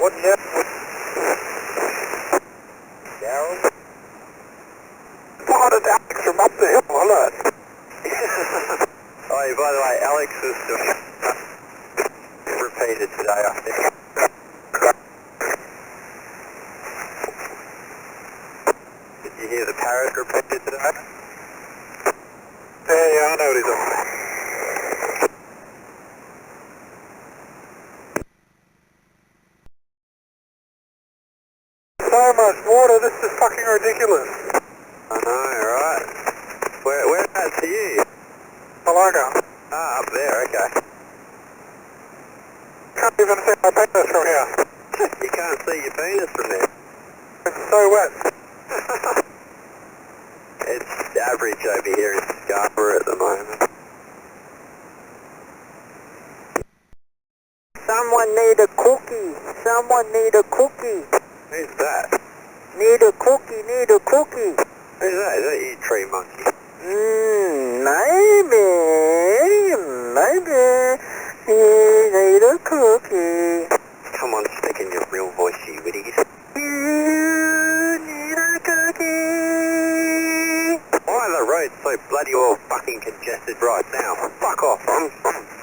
What's that? Darryl? Spotted Alex from up the hill, alert. Oh, by the way, Alex is repeated today, I think. Did you hear the parrot repeated today? Yeah, I know what he's on. So much water, this is fucking ridiculous. I know, right? Whereabouts are you? Malaga. Ah, up there, okay. Can't even see my penis from here. You can't see your penis from there. It's so wet. It's average over here in Scarborough at the moment. Someone need a cookie. Someone need a cookie. Who's that? Need a cookie, need a cookie. Who's that? Is that you, tree monkey? Maybe. You need a cookie. Come on, speak in your real voice, you idiots. You need a cookie. Why are the roads so bloody well fucking congested right now? Fuck off, I'm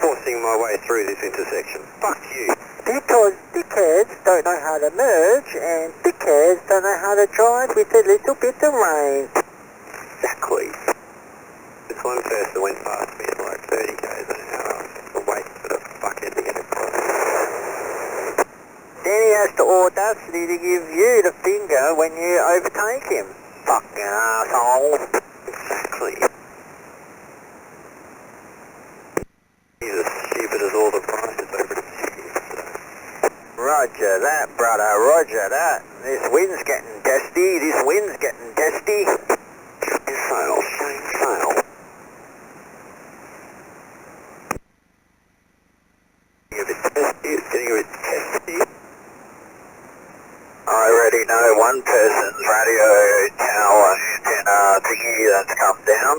forcing my way through this intersection. Fuck you. Because dickheads don't know how to merge and dickheads don't know how to drive with a little bit of rain. Exactly. This one person went past me at like 30 k's an hour. I'm waiting for the fuckhead to get across. Then he has the audacity to give you the finger when you overtake him. Fucking asshole. Exactly. He's as stupid as all the prices over the cities. Roger that, brother, roger that. This wind's getting dusty, this wind's getting dusty. Sail, sail. It's getting a bit testy. I already know one person's radio tower antenna thingy that's come down.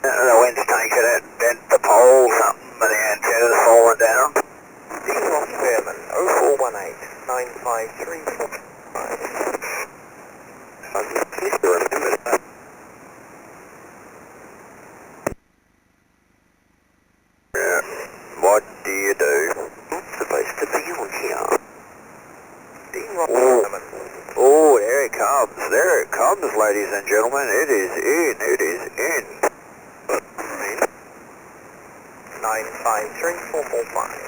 The wind's taken it, bent the pole, something, but the antenna's fallen down. D-Rock Fairman, 0418 95345. I used to remember that. Yeah. What do you do? Not supposed to be on here. D-Rock Oh. Fairman. Oh, there it comes. There it comes, ladies and gentlemen. It is in. It is in. 95345.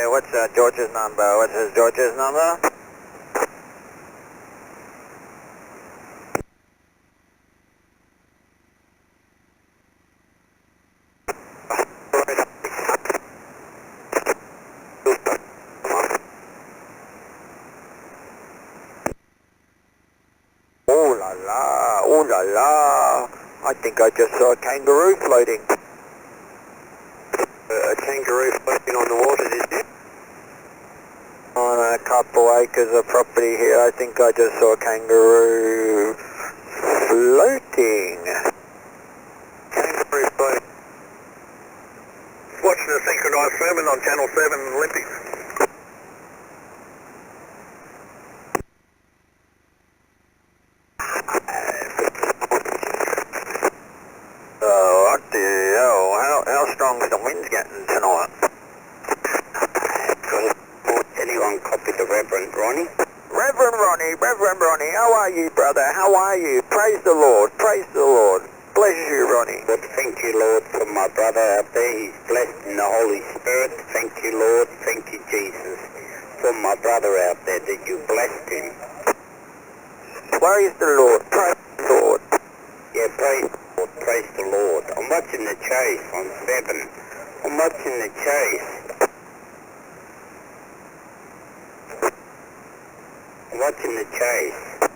What's George's number? What's his George's number? Oh la la, oh la la. I think I just saw a kangaroo floating. A kangaroo floating on the water, did you? On a couple acres of property here, I think I just saw a kangaroo floating. Kangaroo floating. Watching the synchronised sermon on Channel 7 Olympics. What the hell? How strong's the wind's getting tonight? Anyone copy the Reverend Ronnie? Reverend Ronnie, how are you, brother? How are you? Praise the Lord, praise the Lord. Bless you, Ronnie. Lord, thank you, Lord, for my brother out there. He's blessed in the Holy Spirit. Thank you, Lord. Thank you, Jesus, for my brother out there that you blessed him. Praise the Lord, praise the Lord. Yeah, praise the Lord, praise the Lord. I'm watching the chase on 7. I'm watching the chase. I'm watching the chase.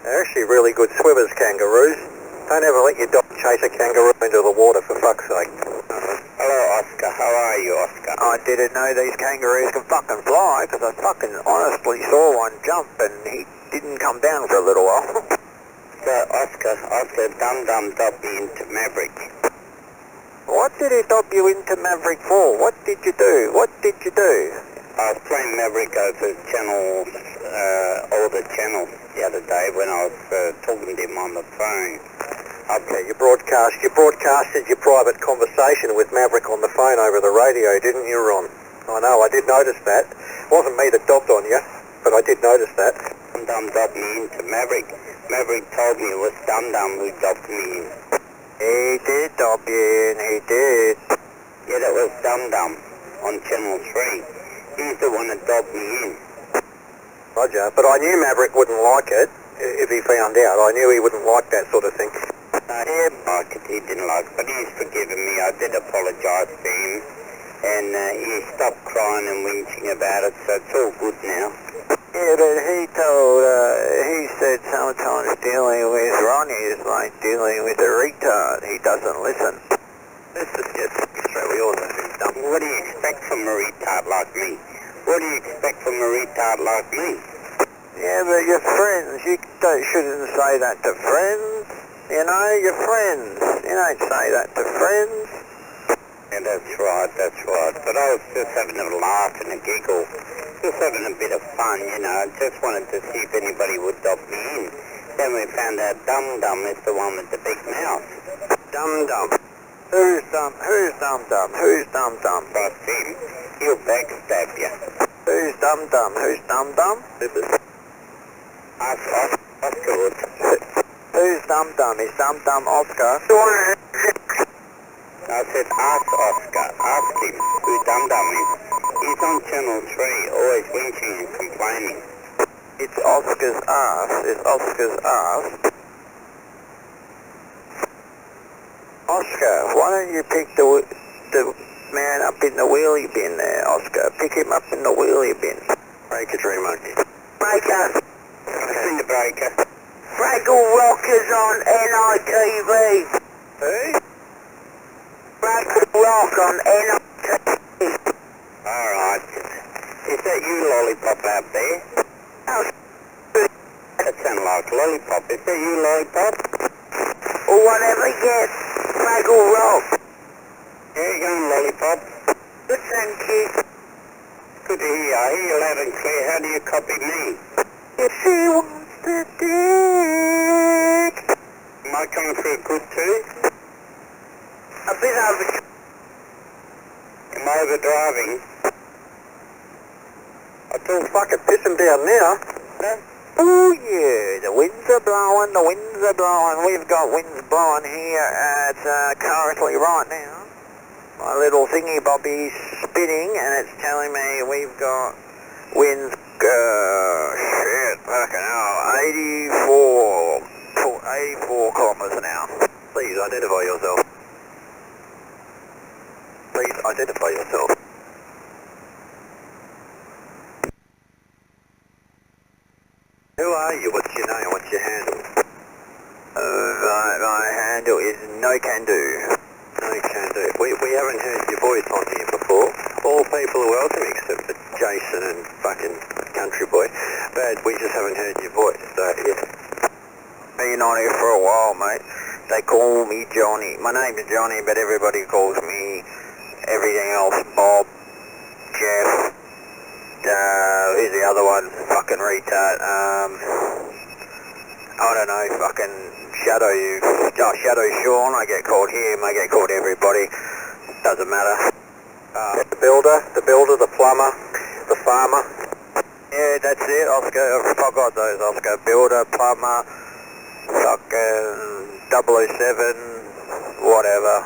They're actually really good swimmers, kangaroos. Don't ever let your dog chase a kangaroo into the water, for fuck's sake. I Hello, Oscar. How are you, Oscar? I didn't know these kangaroos can fucking fly, because I fucking honestly saw one jump and he didn't come down for a little while. So, Oscar, Dum Dum dobbed me into Maverick. What did he dob you into Maverick for? What did you do? What did you do? I was playing Maverick over channels, all the channels the other day when I was talking to him on the phone. Okay, you broadcasted your private conversation with Maverick on the phone over the radio, didn't you, Ron? I know, I did notice that. It wasn't me that dobbed on you, but I did notice that. Dum Dum dobbed me into Maverick. Maverick told me it was Dum Dum who dobbed me in. He did dob you in, he did. Yeah, that was Dum Dum on Channel 3. He's the one that dobbed me in. Roger, but I knew Maverick wouldn't like it if he found out. I knew he wouldn't like that sort of thing. He didn't like it, he didn't like it, but he's forgiven me. I did apologise to him, and he stopped crying and whinging about it, so it's all good now. Yeah, but he said sometimes dealing with Ronnie is like dealing with a retard. He doesn't listen. Let's just get straight. We all know he's dumb. What do you expect from a retard like me? What do you expect from a retard like me? Yeah, but your friends, you shouldn't say that to friends. You know, your friends. You don't say that to friends. Yeah, that's right. But I was just having a laugh and a giggle. Just having a bit of fun, you know. Just wanted to see if anybody would dob me in. Then we found out Dum Dum is the one with the big mouth. Dum Dum. Who's Dum Dum? Who's Dum Dum? Trust him. He'll backstab you. Who's Dum Dum? Who's Dum Dum? Ask Oscar. Who's Dum Dum? Is Dum Dum Oscar? I said ask Oscar. Ask him who Dum Dum is. He's on Channel 3, always whinging and complaining. It's Oscar's ass. It's Oscar's ass. Oscar, why don't you pick the man up in the wheelie bin there, Oscar? Pick him up in the wheelie bin. Breaker, Tree Monkey. Breaker. I've seen the breaker. Fraggle Rockers on NITV. Who? Fraggle Rock on NITV. Alright. Is that you, Lollipop, out there? Oh, That sounds like Lollipop. Is that you, Lollipop? or whatever, yes. Fraggle Rock. There you go, Lollipop. Good, thank you. Good to hear. I hear you loud and clear. How do you copy me? If she wants the dick. Am I coming through good too? A bit over. Am I overdriving? I feel fucking pissing down now. Huh? Oh yeah, the winds are blowing, We've got winds blowing here at currently right now. My little thingy bobby's spinning and it's telling me we've got winds, shit, fucking hell, 84 kilometers an hour. Please identify yourself. Please identify yourself. Who are you? What's your name? What's your handle? My handle is No Can Do. No Can Do. We haven't heard your voice on here before. All people are welcome except for Jason and fucking Country Boy. But we just haven't heard your voice, so yeah. Been on here for a while, mate. They call me Johnny. My name is Johnny, but everybody calls me everything else. Bob, Jeff. Who's the other one? Fucking retard. I don't know, fucking Shadow Shaun. I get called him, I get called everybody. Doesn't matter. The builder, the plumber, the farmer. Yeah, that's it, Oscar. I forgot those, Oscar. Builder, plumber, fucking 007, whatever.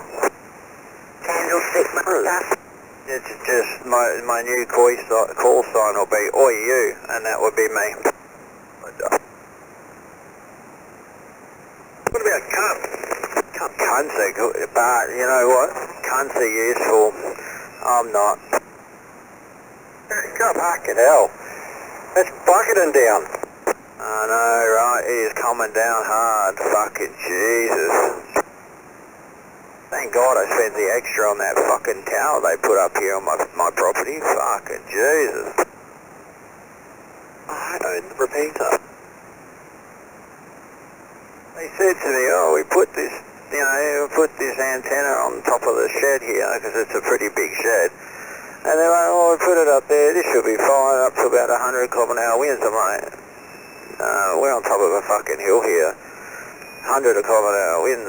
Candlestick master. It's just my new call sign will be Oi you, and that would be me. What about cunt? Cunts are good, but you know what? Cunts are useful. I'm not. God, fucking hell. That's bucketing down. I know, right? It is coming down hard. Fucking Jesus. Thank God I spent the extra on that fucking tower they put up here on my property. Fucking Jesus. I own the repeater. They said to me, oh, we put this, you know, put this antenna on top of the shed here because it's a pretty big shed. And they're like, oh, we put it up there, this should be fine, up to about 100 km/h winds. I'm like, we're on top of a fucking hill here. 100 km/h winds,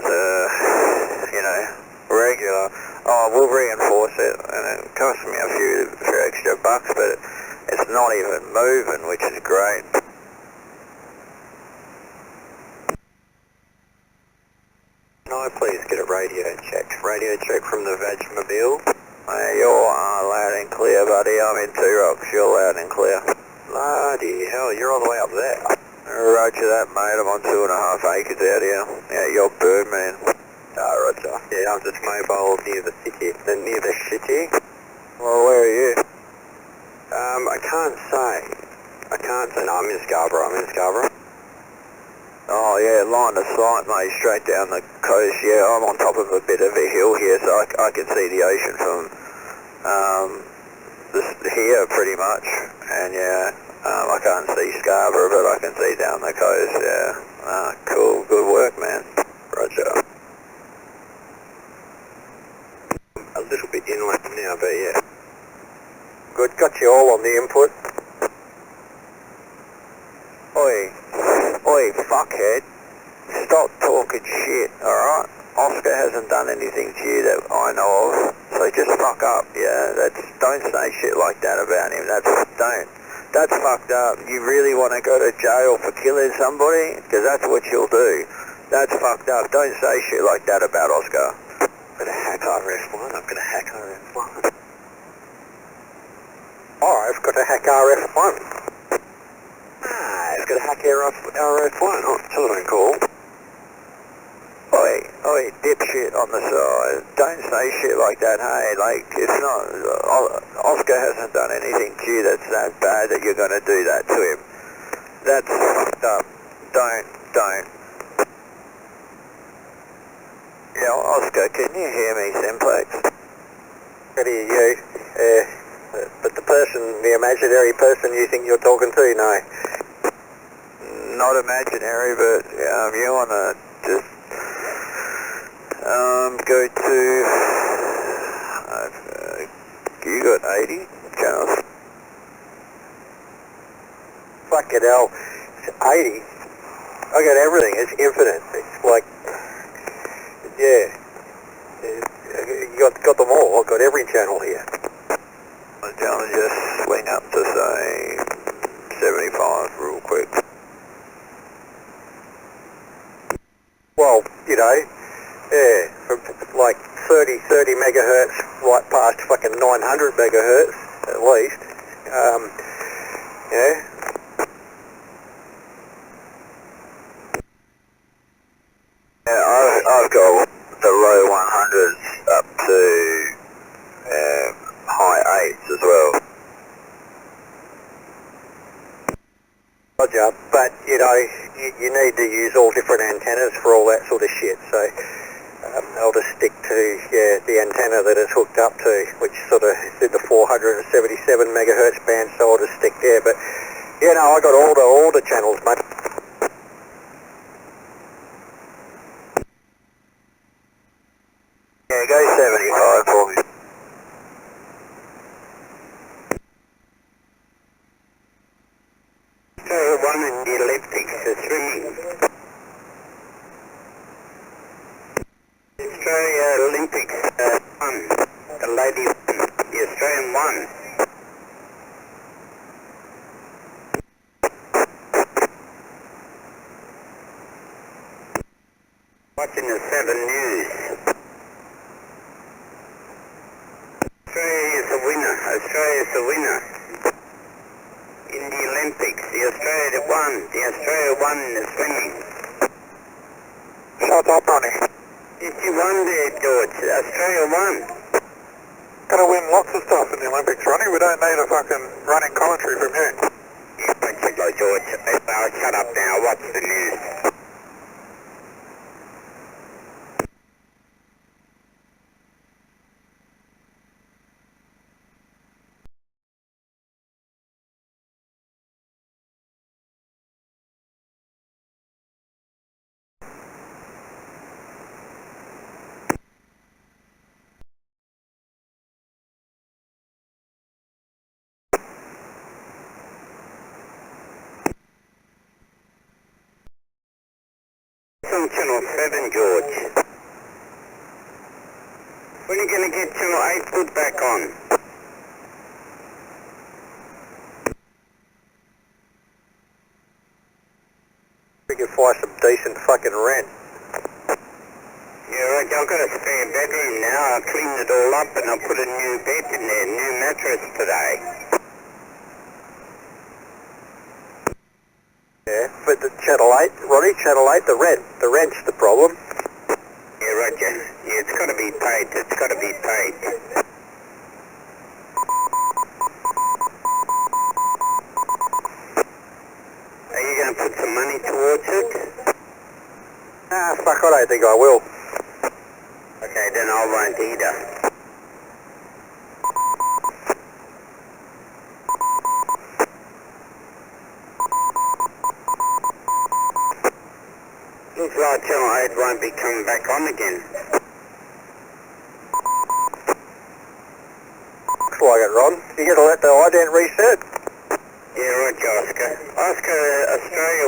you know, regular. Oh, we'll reinforce it, and it cost me a few extra bucks, but it's not even moving, which is great. Can I please get a radio check? Radio check from the Vagmobile. You're loud and clear, buddy. I'm in Two Rocks. You're loud and clear. Bloody hell, you're all the way up there. Roger that, mate. I'm on 2.5 acres out here. Yeah, you're Birdman. Roger. Yeah, I'm just mobile near the city. Near the city? Well, where are you? I can't say. No, I'm in Scarborough. Oh yeah, line of sight, mate, straight down the coast. Yeah, I'm on top of a bit of a hill here, so I can see the ocean from here pretty much. And yeah, I can't see Scarborough, but I can see down the coast. Yeah, cool, good work, man. Roger. A little bit inland now, but yeah. Good, got you all on the input. Oi, fuckhead. Stop talking shit, alright? Oscar hasn't done anything to you that I know of, so just fuck up, yeah? Don't say shit like that about him, that's fucked up. You really want to go to jail for killing somebody? Because that's what you'll do. That's fucked up. Don't say shit like that about Oscar. I'm gonna hack RF1, I've got to hack RF1. I've got to hack RF1. Oh, telephone call. Oi, dipshit on the side. Don't say shit like that, hey. Like, it's not... Oscar hasn't done anything to you that's that bad that you're going to do that to him. That's fucked up. Don't. Yeah, Oscar, can you hear me, Simplex? I can hear you. But the imaginary person you think you're talking to, no. Not imaginary, but you want to just go to, you got 80 channels? Fucking hell, it's 80? I got everything, it's infinite, it's like, yeah, you got them all, I've got every channel here. I'll just swing up to say 75 real quick. Well, you know, yeah, from like 30 megahertz right past fucking 900 megahertz at least. Yeah. Yeah, I've got the low 100s up to high 8s as well. Roger, but you know, you need to use all different antennas for all that sort of shit, so I'll just stick to the antenna that it's hooked up to, which sort of is in the 477 megahertz band, so I'll just stick there. But yeah, no, I got all the channels, mate. Yeah, go 75 for me. One in the elliptics, the swimming. Australia Olympics, one, the lady one, the Australian one. Watching the 7 News. Australia is the winner. In the Olympics, the Australia won in the swimming. Shut up, Ronnie. Yes, you won there, George. Australia won. Gonna win lots of stuff in the Olympics, Ronnie. We don't need a fucking running commentary from you. Yeah, but you go, George. I'll shut up now. Watch the news. on channel 7, George. When are you going to get channel 8 put back on? We can find some decent fucking rent. Yeah, right, I've got a spare bedroom now. I cleaned it all up and I put a new bed in there, new mattress today. Yeah, but the channel 8, Ronnie, channel 8, the rent's the problem. Yeah, Roger. Yeah, it's got to be paid. It's got to be paid. Are you going to put some money towards it? Ah, fuck, I don't think I will. Okay, then I won't either. Looks like channel 8 won't be coming back on again. Looks like it, Ron. You gotta let the ident reset. Yeah, Roger, Oscar. Oscar, Australia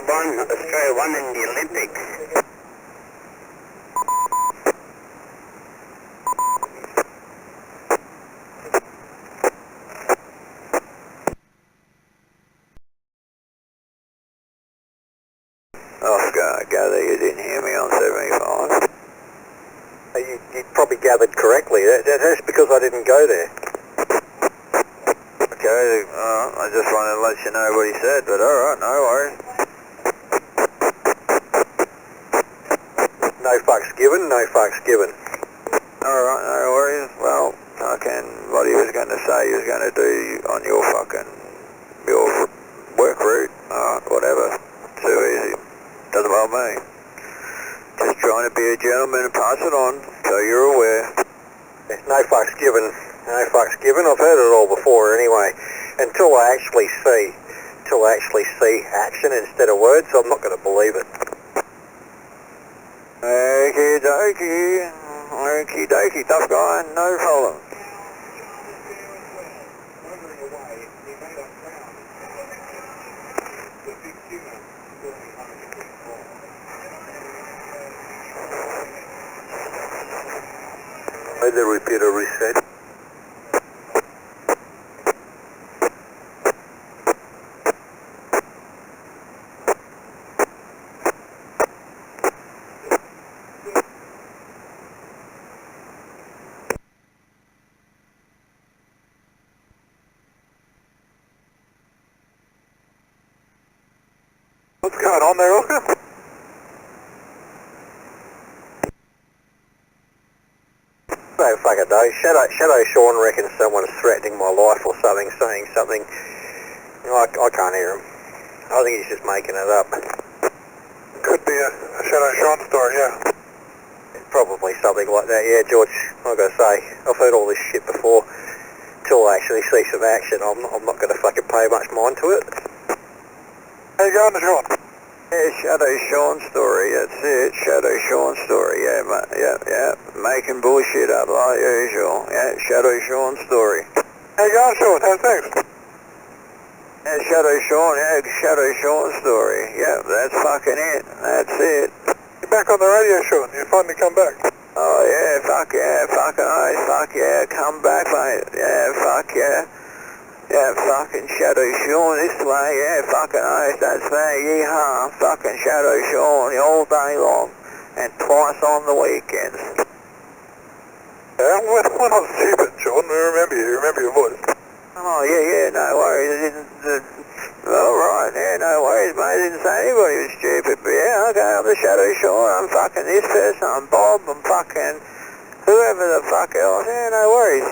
won in the Olympics. Oscar, I gather you didn't hear me on 75. You probably gathered correctly. That's because I didn't go there. Okay, I just wanted to let you know what he said, but alright, no worries. No fucks given, no fucks given. Alright, no worries. Well, what he was going to say he was going to do on your work route, alright, whatever. Too easy. Doesn't bother me. Just trying to be a gentleman and pass it on, so you're aware. There's no fucks given. No fucks given. I've heard it all before anyway. Until I actually see action instead of words, I'm not going to believe it. Okie dokie. Okie dokie. Tough guy. No problem. The repeater reset. What's going on there, Oscar? No fucking know. Shadow Shaun reckons someone's threatening my life or something, saying something. I can't hear him. I think he's just making it up. Could be a Shadow Shaun story, yeah. Probably something like that, yeah, George. Like I say, I've heard all this shit before. Till I actually see some action, I'm not going to fucking pay much mind to it. How you going, Shaun? Yeah, Shadow Shaun story, that's it. Shadow Shaun story, yeah, yeah. Making bullshit up like usual. Yeah, Shadow Shaun story. How you going, Shaun? How's things? Yeah, Shadow Shaun story. Yeah, that's fucking it. That's it. You're back on the radio, Shaun. You finally come back. Oh yeah, fucking oath, fuck yeah, come back, mate. Yeah, fuck yeah. Yeah, fucking Shadow Shaun this way, yeah, fucking oath, that's me, yeehaw, fucking Shadow Shaun all day long, and twice on the weekends. Yeah, we're not stupid, Shaun. We remember you. Remember your voice. Oh yeah, no worries. Alright, yeah, no worries, mate. I didn't say anybody was stupid, but yeah, okay, I'm the Shadow Shaun, I'm fucking this person, I'm Bob, I'm fucking whoever the fuck else. Yeah, no worries,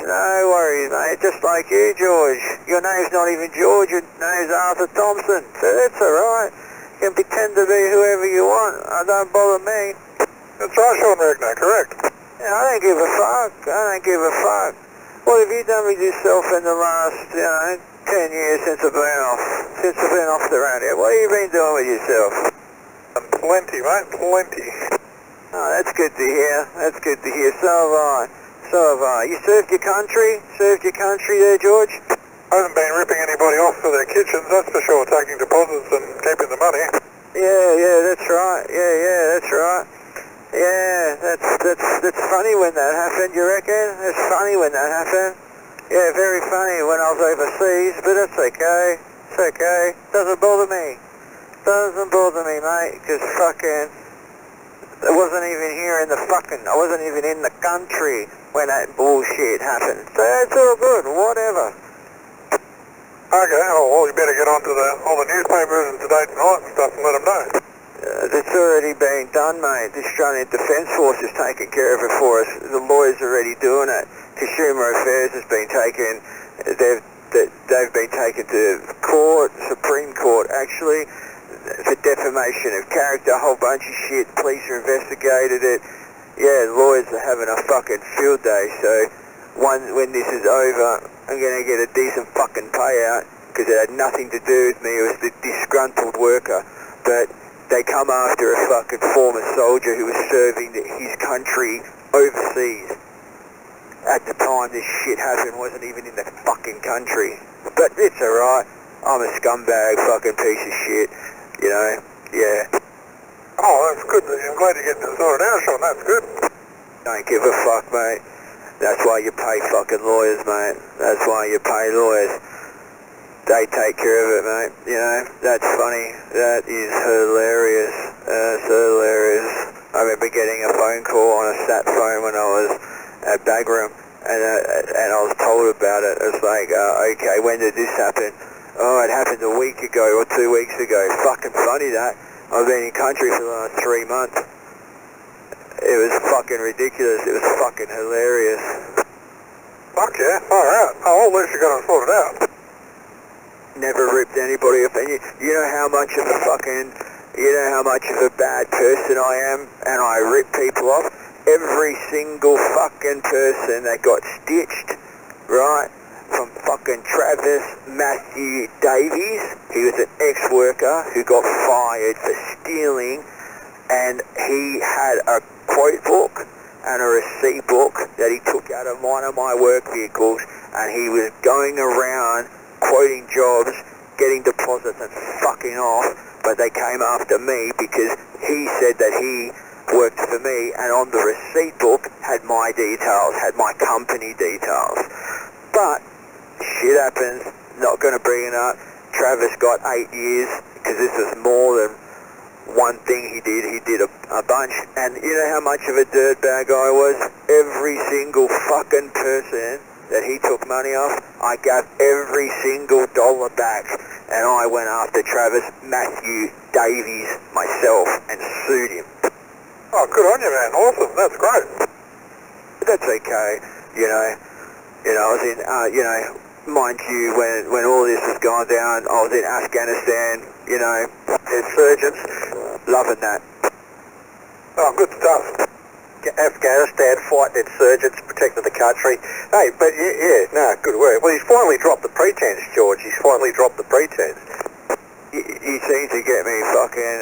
mate. Just like you, George. Your name's not even George, your name's Arthur Thompson, so that's alright. You can pretend to be whoever you want, it don't bother me. That's right, Shaun Regner, correct. Yeah, I don't give a fuck. What have you done with yourself in the last, 10 years since I've been off the radio? What have you been doing with yourself? Plenty, mate, plenty. Oh, that's good to hear. So have I. You served your country there, George? I haven't been ripping anybody off for their kitchens, that's for sure, taking deposits and keeping the money. Yeah, that's right. Yeah, that's right. Yeah, that's funny when that happened, you reckon? It's funny when that happened. Yeah, very funny when I was overseas, but it's okay. It's okay. Doesn't bother me. Doesn't bother me, mate, because fucking, I wasn't even here in the fucking, I wasn't even in the country when that bullshit happened. So it's all good, whatever. Okay, well, you better get on to all the newspapers and Today Tonight and stuff and let them know. It's already been done, mate. The Australian Defence Force is taking care of it for us. The lawyers are already doing it. Consumer Affairs has been taken, they've been taken to court, Supreme Court actually, for defamation of character, a whole bunch of shit. Police are investigated it. Yeah, lawyers are having a fucking field day, so when this is over, I'm going to get a decent fucking payout, because it had nothing to do with me. It was the disgruntled worker. But they come after a fucking former soldier who was serving his country overseas. At the time this shit happened, wasn't even in the fucking country. But it's alright. I'm a scumbag fucking piece of shit, you know, yeah. Oh, that's good. I'm glad you're getting it sorted out, Shaun. That's good. Don't give a fuck, mate. That's why you pay fucking lawyers, mate. That's why you pay lawyers. They take care of it, mate. You know, that's funny. That is hilarious. That's hilarious. I remember getting a phone call on a sat phone when I was at Bagram, and I was told about it. It's like, okay, when did this happen? Oh, it happened a week ago or 2 weeks ago. Fucking funny that. I've been in country for the last 3 months. It was fucking ridiculous. It was fucking hilarious. Fuck yeah, far out. Oh, at least you got it sorted out. Never ripped anybody off. And you know how much of a fucking, you know how much of a bad person I am, and I rip people off? Every single fucking person that got stitched, right? From fucking Travis Matthew Davies, he was an ex-worker who got fired for stealing, and he had a quote book and a receipt book that he took out of one of my work vehicles, and he was going around quoting jobs, getting deposits and fucking off, but they came after me because he said that he worked for me, and on the receipt book had my details, had my company details. But shit happens, not going to bring it up. Travis got 8 years because this is more than one thing he did a bunch. And you know how much of a dirtbag I was? Every single fucking person that he took money off, I gave every single dollar back, and I went after Travis Matthew Davies myself and sued him. Oh, good on you, man. Awesome. That's great. That's okay, you know, I was in, you know, mind you, when all this was going down, I was in Afghanistan, you know, insurgents, loving that. Oh, good stuff. Afghanistan, fighting insurgents, protecting the country. Hey, but yeah, no, good work. Well, he's finally dropped the pretense, George. He's finally dropped the pretense. You seem to get me fucking,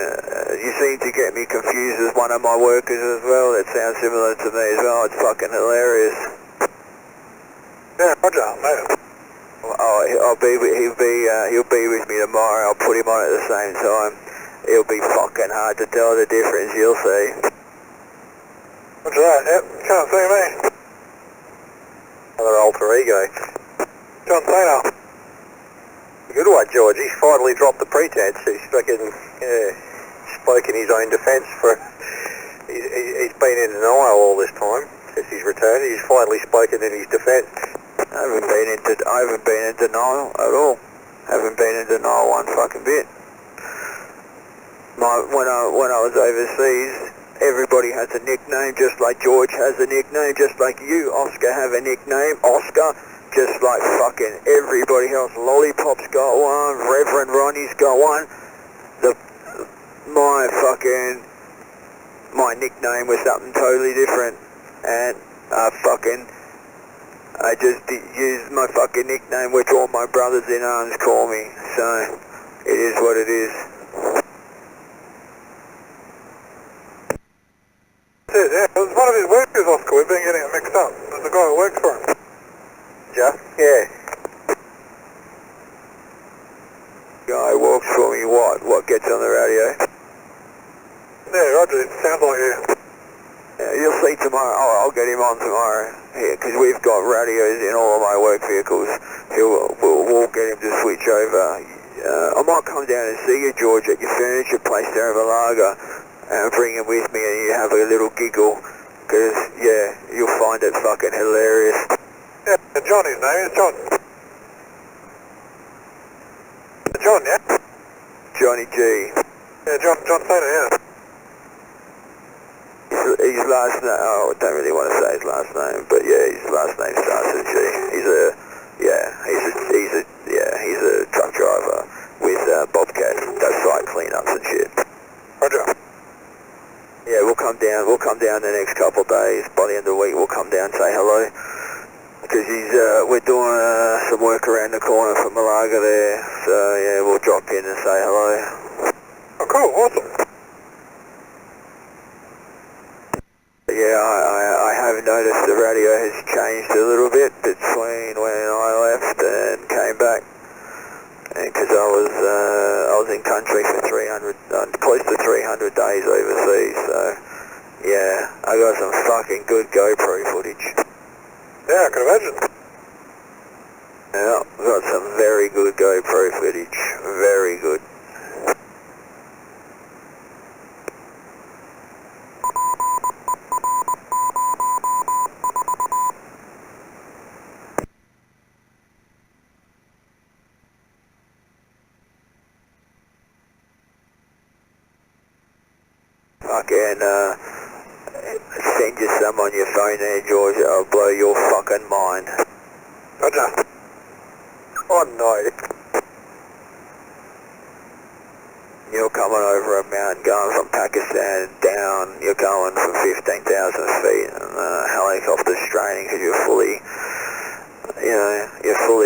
you seem to get me confused with one of my workers as well that sounds similar to me as well. It's fucking hilarious. Yeah, Roger, mate. Oh, he'll be with me tomorrow. I'll put him on at the same time. It'll be fucking hard to tell the difference, you'll see. Roger that, yep. Can't see me. Another alter ego. John Cena. Good one, George. He's finally dropped the pretense. He's fucking spoke in his own defence for. He's been in denial all this time since he's returned. He's finally spoken in his defence. I haven't been in denial at all. Haven't been in denial one fucking bit. When I was overseas, everybody has a nickname, just like George has a nickname, just like you, Oscar, have a nickname, Oscar. Just like fucking everybody else. Lollipop's got one, Reverend Ronnie's got one. My nickname was something totally different. And I just used my fucking nickname, which all my brothers in arms call me. So, it is what it is. Yeah, it was one of his workers, Oscar. We've been getting it mixed up. There's a guy who works for him. Yeah. Guy walks for me, what gets on the radio? Yeah, roger, it sounds like you. Yeah, you'll see tomorrow. I'll get him on tomorrow. Yeah, because we've got radios in all of my work vehicles. We'll get him to switch over. I might come down and see you, George, at your furniture place there in Malaga, and bring him with me and you have a little giggle. Because, yeah, you'll find it fucking hilarious. Yeah, Johnny's name is John. John, yeah? Johnny G. Yeah, John Taylor, yeah. His last name, I don't really want to say his last name, but yeah, his last name starts with G. He's a truck driver with Bobcat, does site cleanups and shit. Roger. Yeah, we'll come down the next couple of days. By the end of the week, we'll come down and say hello. Because we're doing some work around the corner from Malaga there, so yeah, we'll drop in and say hello. Oh, cool, awesome. Yeah, I have noticed the radio has changed a little bit between when I left and came back. Because I was in country for 300, close to 300 days overseas, so yeah, I got some fucking good GoPro footage. Yeah, I can imagine. Yeah, got some very good GoPro footage, very good. Fucking, send you some on your phone there, George. I'll blow your fucking mind. Roger. Oh no. You're coming over a mountain, going from Pakistan down. You're going from 15,000 feet, and helicopter's straining because you're fully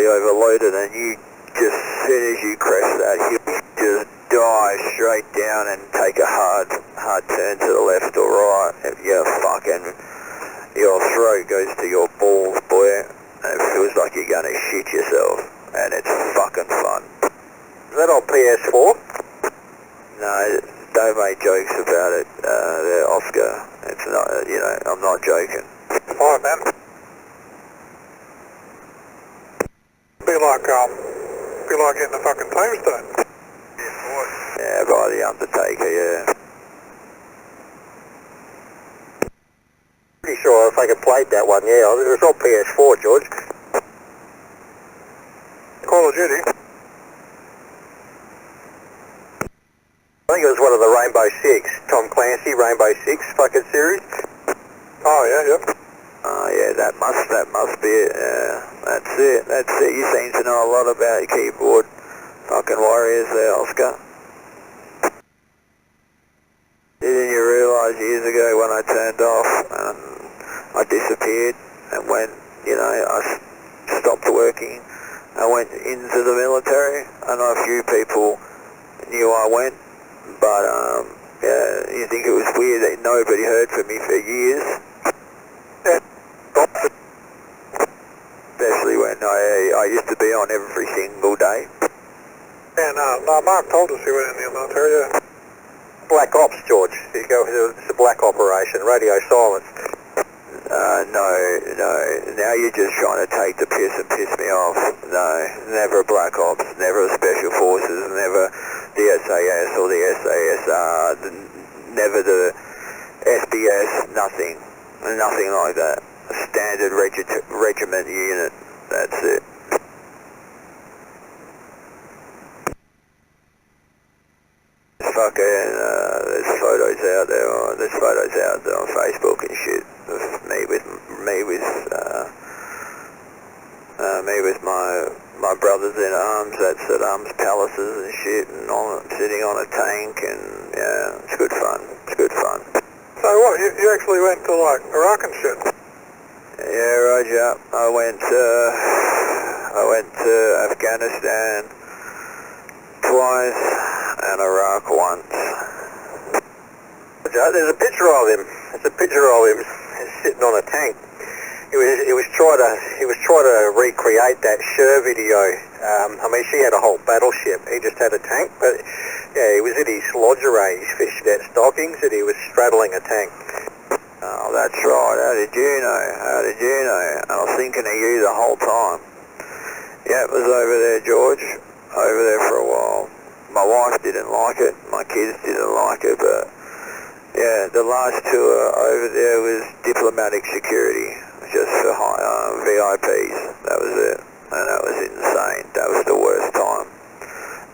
overloaded, and you just, as soon as you crest that, you just dive straight down and take a hard turn to the left or right. Your throat goes to your balls, boy. It feels like you're gonna shit yourself, and it's fucking fun. Is that on PS4? No, don't make jokes about it. They're Oscar. It's not, I'm not joking. Alright, man. Be like getting a fucking tombstone. Yeah, by the Undertaker, yeah. Pretty sure if I could played that one, yeah. It was on PS4, George. Call of Duty. I think it was one of the Rainbow Six, Tom Clancy, Rainbow Six fucking series. Oh yeah, yep. Oh yeah, that must be it. Yeah, that's it. You seem to know a lot about your keyboard fucking warriors there, Oscar. Didn't you realise years ago when I turned off and I disappeared and went, I stopped working, I went into the military. I know a few people knew I went, but yeah, you think it was weird that nobody heard from me for years? Yeah. Especially when I used to be on every single day. Yeah, no, Mark told us he went in the military, yeah. Black Ops, George. You go, it's a black operation, radio silence. No, now you're just trying to take the piss and piss me off. No, never Black Ops, never Special Forces, never the SAS or the SASR, never the SBS, nothing like that. A standard regiment unit, that's it. There's photos out there on Facebook and shit of me with my brothers in arms at Saddam's palaces and shit, and sitting on a tank, and yeah, it's good fun. So what, you actually went to like Iraq and shit? Yeah, Roger. I went to Afghanistan twice and Iraq once. There's a picture of him. Sitting on a tank. He was trying to recreate that Cher video. I mean, she had a whole battleship. He just had a tank, but Yeah, he was in his lingerie, his fishnet stockings, and he was straddling a tank. Oh, that's right. How did you know? How did you know? I was thinking of you the whole time. Yeah, it was over there, George. Over there for a while. My wife didn't like it. My kids didn't like it, but yeah, the last tour over there was diplomatic security, just for VIPs. That was it, and that was insane. That was the worst time.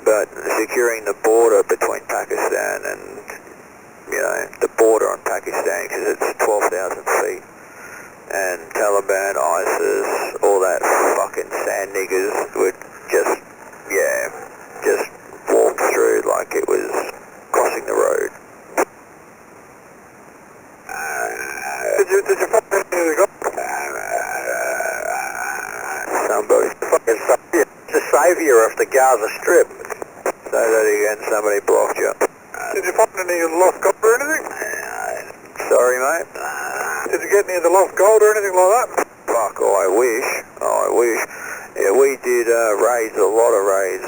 But securing the border between Pakistan and, you know, the border on Pakistan, because it's 12,000 feet, and Taliban, ISIS, all that fucking sand niggers would just, yeah, just walk through like it was crossing the road. Did you find any of the gold? Somebody Fucking the saviour of the Gaza Strip. say that again, somebody blocked you. Did you find any of the lost gold or anything? Sorry, mate. Did you get any of the lost gold or anything like that? Fuck, I wish. Yeah, we did raids, a lot of raids.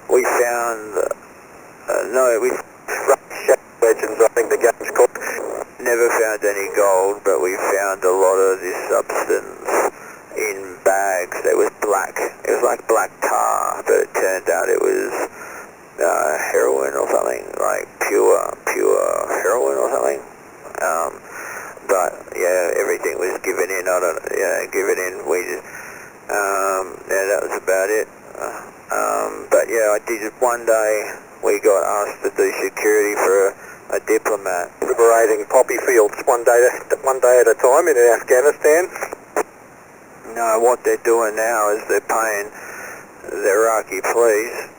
We found, Legends, I think the game's called. never found any gold, but we found a lot of this substance in bags. It was black. It was like black tar, but it turned out it was heroin or something, like pure heroin or something. But yeah, everything was given in. Given in. We just, yeah, that was about it. But yeah, I did it one day. We got asked to do security for a diplomat. Liberating poppy fields one day at a time in Afghanistan. No, what they're doing now is they're paying the Iraqi police,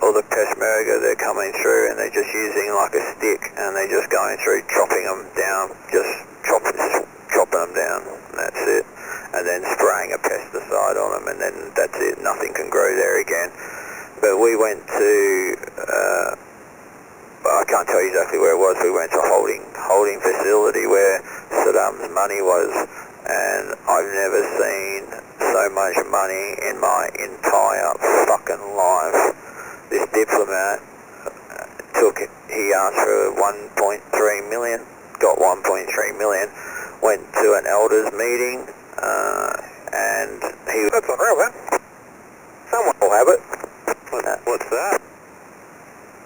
or the Peshmerga, they're coming through and they're just using like a stick and they're just going through chopping them down, just chopping them down, and that's it. And then spraying a pesticide on them, and then that's it, nothing can grow there again. But we went to, I can't tell you exactly where it was, we went to a holding facility where Saddam's money was, and I've never seen so much money in my entire fucking life. This diplomat he asked for 1.3 million, got 1.3 million, went to an elders meeting, and he... That's unreal, man. Someone will have it. What's that?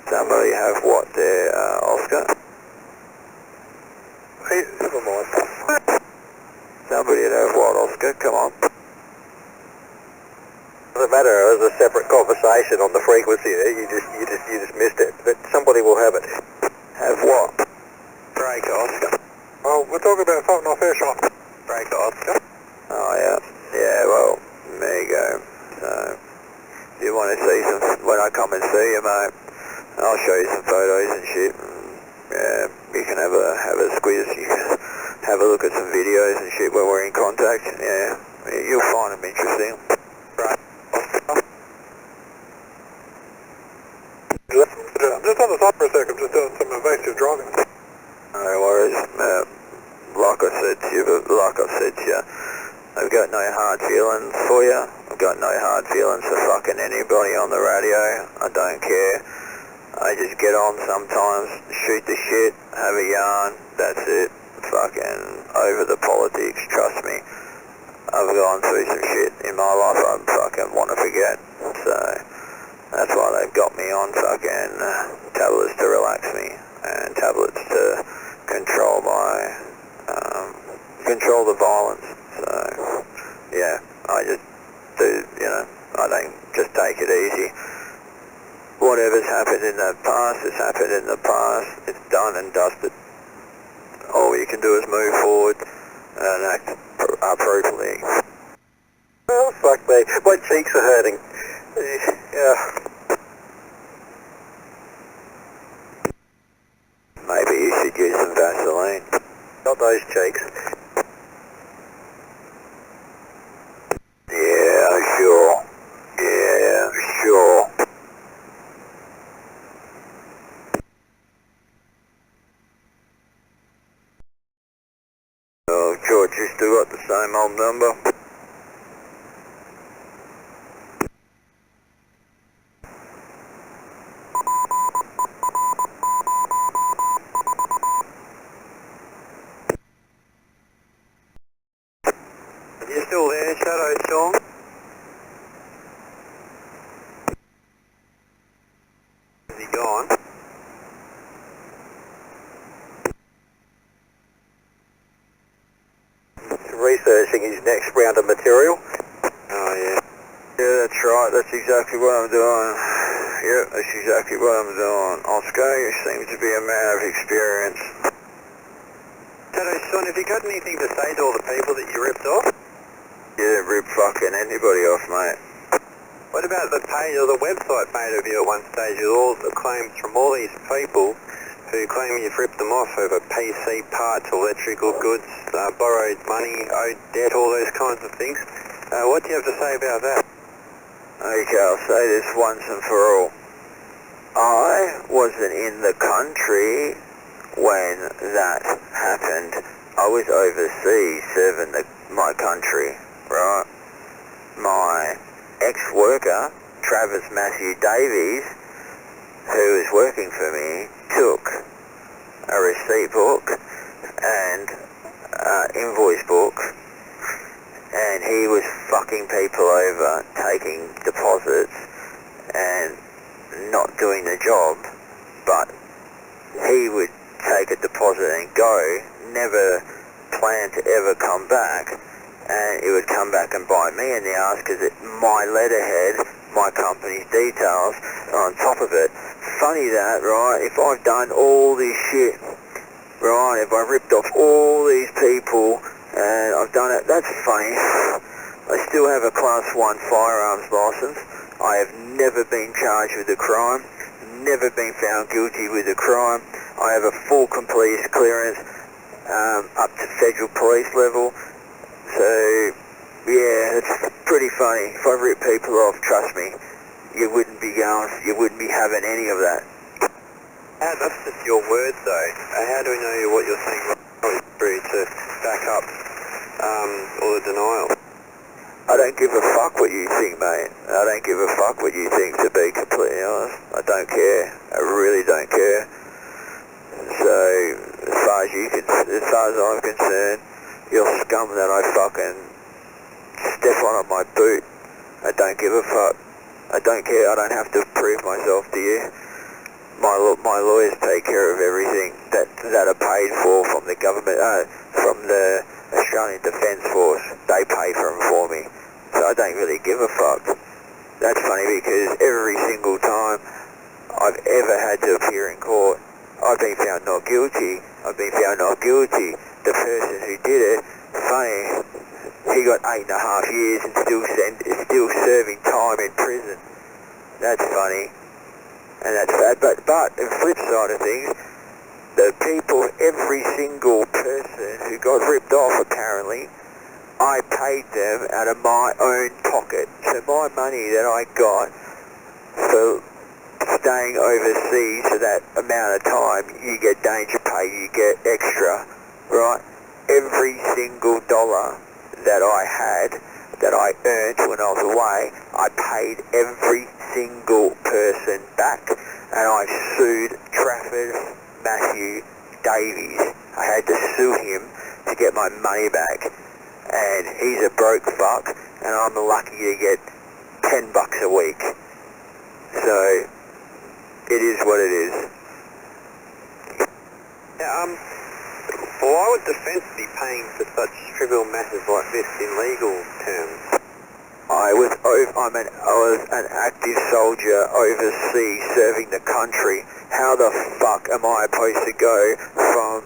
Somebody have what there, Oscar? Never mind. Somebody have what, Oscar? Come on. Doesn't matter. It was a separate conversation on the frequency there. You just missed it. But somebody will have it. Have what? Break, Oscar. Oh, we're talking about something off air, Shaun. Break, Oscar. Oh yeah. Yeah. Well, there you go. So, if you want to see some, when I come and see you, mate, I'll show you some photos and shit. And, yeah, you can have a squeeze. You can have a look at some videos and shit when we're in contact. Yeah, you'll find them interesting. Right. Just on the side for a second, just doing some evasive driving. No worries. Like I said to you, I've got no hard feelings for you. I've got no hard feelings for fucking anybody on the radio. I don't care. I just get on sometimes, shoot the shit, have a yarn, that's it. Fucking over the politics, trust me. I've gone through some shit in my life I fucking want to forget. So, that's why they've got me on fucking tablets to relax me, and tablets to control control the violence. So, yeah, I just do, you know, I don't just take it easy. Whatever's happened in the past has happened in the past. It's done and dusted. All you can do is move forward and act appropriately. Oh, fuck me. My cheeks are hurting. Yeah. Maybe you should use some Vaseline. Not those cheeks. Yeah, sure. Yeah, sure. Oh, George, you still got the same old number? Shadow, Shaun. Is he gone? Researching his next round of material. Oh, yeah. Yeah, that's right. That's exactly what I'm doing. Yep, that's exactly what I'm doing. Oscar, you seem to be a man of experience. Shadow, Shaun, have you got anything to say to all the people that you ripped off? Yeah, rip fucking anybody off, mate. What about the page or the website made of you at one stage with all the claims from all these people who claim you've ripped them off over PC parts, electrical goods, borrowed money, owed debt, all those kinds of things? What do you have to say about that? Okay, I'll say this once and for all. I wasn't in the country when that happened. I was overseas serving my country, right? My ex-worker, Travis Matthew Davies, who was working for me, took a receipt book and invoice book, and he was fucking people over, taking deposits and not doing the job, but he would take a deposit and go, never plan to ever come back, and it would come back and bite me in the ass because my letterhead, my company's details are on top of it. Funny that, right, if I've done all this shit, right, if I've ripped off all these people and I've done it, that's funny. I still have a Class 1 firearms license. I have never been charged with a crime, never been found guilty with a crime. I have a full police clearance up to federal police level. So, yeah, it's pretty funny. If I rip people off, trust me, you wouldn't be having any of that. That's just your words, though. How do we know what you're saying is true to back up all the denial? I don't give a fuck what you think, mate. I don't give a fuck what you think, to be completely honest. I don't care. I really don't care. So, as far as I'm concerned, you're scum that I fucking step on my boot. I don't give a fuck. I don't care. I don't have to prove myself to you. My lawyers take care of everything that are paid for from the government, from the Australian Defence Force. They pay for them for me. So I don't really give a fuck. That's funny because every single time I've ever had to appear in court, I've been found not guilty. I've been found not guilty. The person who did it, funny, he got 8.5 years and still serving time in prison. That's funny. And that's bad. But the flip side of things, the people, every single person who got ripped off apparently, I paid them out of my own pocket. So my money that I got for staying overseas for that amount of time, you get danger pay, you get extra, right? Every single dollar that I had, that I earned when I was away, I paid every single person back, and I sued Travis Matthew Davies. I had to sue him to get my money back, and he's a broke fuck, and I'm lucky to get $10 a week. So, it is what it is. Yeah, why would defence be paying for such trivial matters like this in legal terms? I was an active soldier overseas serving the country. How the fuck am I supposed to go from,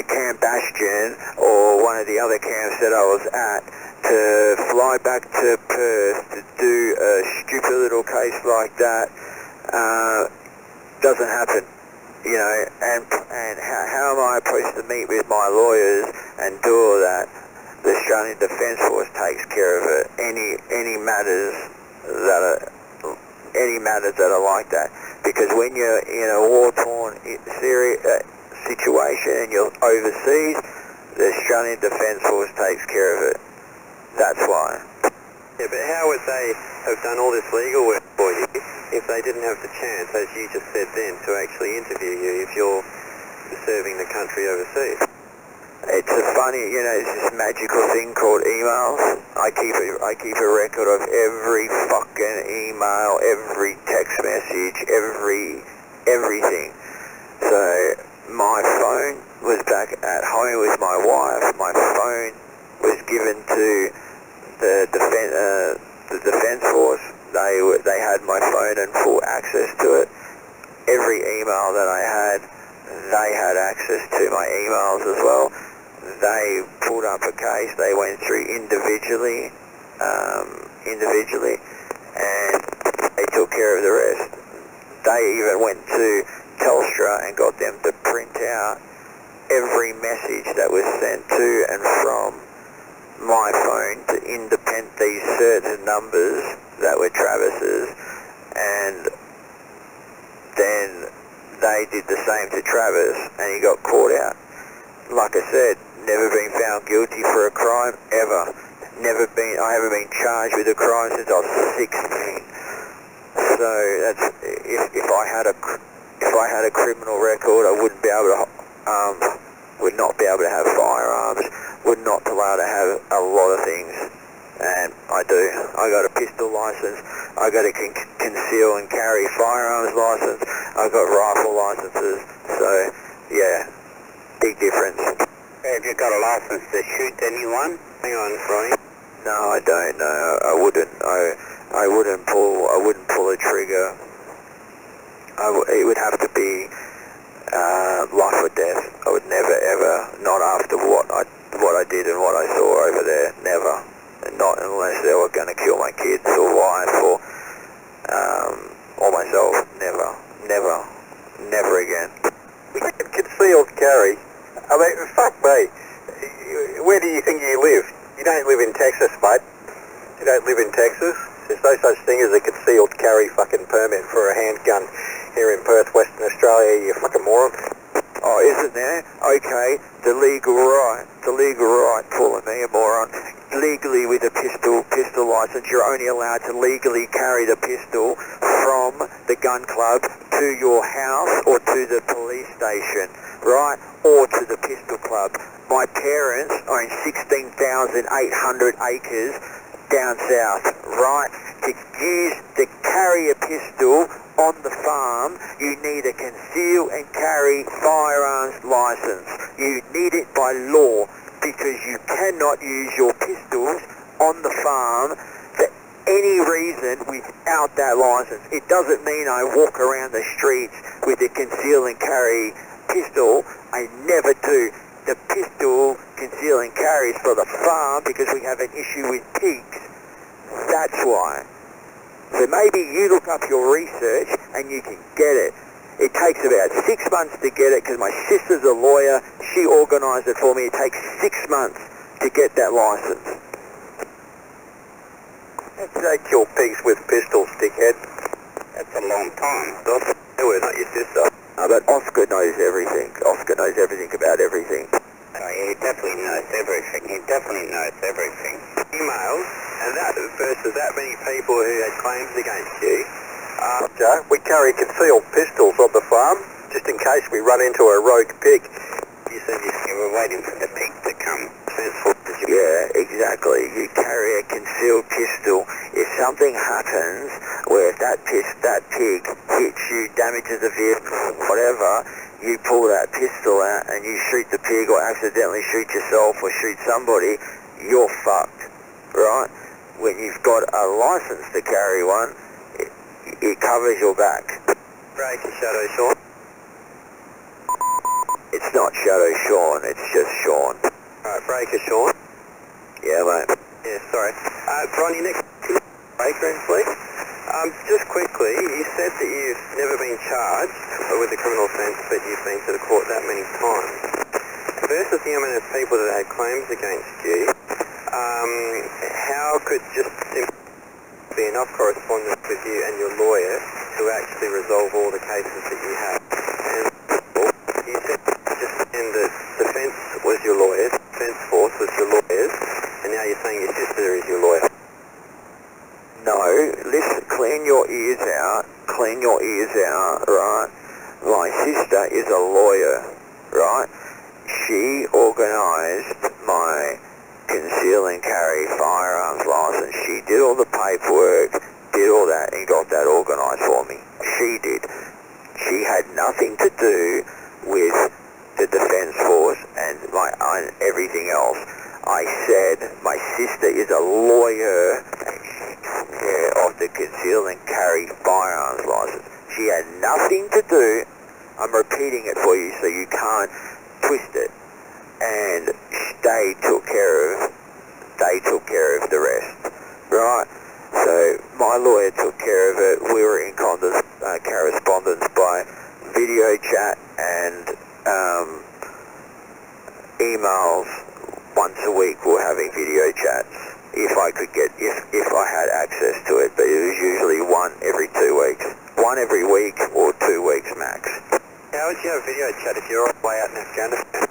Camp Bastion or one of the other camps that I was at to fly back to Perth to do a stupid little case like that? Doesn't happen. And how am I supposed to meet with my lawyers and do all that? The Australian Defence Force takes care of it. Any matters that are like that, because when you're in a war-torn situation and you're overseas, the Australian Defence Force takes care of it. That's why. Yeah, but how would they have done all this legal work for you if they didn't have the chance, as you just said then, to actually interview you if you're serving the country overseas? It's a funny, it's this magical thing called emails. I keep a record of every fucking email, every text message, everything. So my phone was back at home with my wife. My phone was given to the defense force. They had my phone and full access to it. Every email that I had, they had access to my emails as well. They pulled up a case. They went through individually, and they took care of the rest. They even went to Telstra and got them to print out every message that was sent to and from my phone to independ these certain numbers that were Travis's, and then they did the same to Travis, and he got caught out. Like I said, never been found guilty for a crime ever. I haven't been charged with a crime since I was 16. So that's if I had a criminal record, I wouldn't be able to would not be able to have firearms, would not be allowed to have a lot of things, and I do. I got a pistol license, I got a conceal and carry firearms license, I got rifle licenses, so yeah, big difference. Have you got a license to shoot anyone? Hang on, Ronnie. No, I don't. No, I wouldn't. I wouldn't pull a trigger. It would have to be life or death. I would never ever, not after what I did and what I saw over there, never. And not unless they were going to kill my kids or wife or myself. Never again. Concealed carry. I mean, fuck me. Where do you think you live? You don't live in Texas, mate. You don't live in Texas. There's no such thing as a concealed carry fucking permit for a handgun here in Perth, Western Australia, you fucking moron. Oh, isn't there? Okay, the legal right, calling me a moron. Legally with a pistol license, you're only allowed to legally carry the pistol from the gun club to your house or to the police station, right? Or to the pistol club. My parents own 16,800 acres down south, right? To carry a pistol on the farm, you need a conceal and carry firearms license. You need it by law because you cannot use your pistols on the farm for any reason without that license. It doesn't mean I walk around the streets with a conceal and carry pistol. I never do. The pistol conceal and carry is for the farm because we have an issue with pigs. That's why. So maybe you look up your research and you can get it. It takes about 6 months to get it because my sister's a lawyer. She organised it for me. It takes 6 months to get that license. They kill pigs with pistols, dickhead. That's a long time. No, not your sister. But Oscar knows everything. Oscar knows everything about everything. He definitely knows everything. Emails, and that versus that many people who had claims against you. Joe, we carry concealed pistols on the farm, just in case we run into a rogue pig. You said you were waiting for the pig to come. Yeah, exactly. You carry a concealed pistol. If something happens where that pig hits you, damages the vehicle, whatever, you pull that pistol out and you shoot the pig or accidentally shoot yourself or shoot somebody, you're fucked, right? When you've got a license to carry one, it covers your back. Break a shadow, Shaun. It's not Shadow Shaun, it's just Shaun. Alright, break a Shaun. Yeah, mate. Yeah, sorry. Ronnie, next break room, please. Just quickly, you said that you've never been charged with a criminal offence, but you've been to the court that many times. Versus the amount of people that had claims against you, how could just simply be enough correspondence with you and your lawyer to actually resolve all the cases that you have? And you said just then the defence was your lawyers, defence force was your lawyers, and now you're saying your sister is your lawyer. No, listen, clean your ears out, right? My sister is a lawyer, right? She organised my conceal and carry firearms license. She did all the paperwork, did all that, and got that organised for me. She did. She had nothing to do with the Defence Force and everything else. I said my sister is a lawyer and she took care of the conceal and carry firearms license. She had nothing to do. I'm repeating it for you so you can't twist it. And they took care of the rest, right? So my lawyer took care of it. We were in correspondence by video chat and emails. Once a week we're having video chats if I had access to it, but it was usually one every 2 weeks. One every week or 2 weeks max. How would you have video chat if you're all the way out in Afghanistan?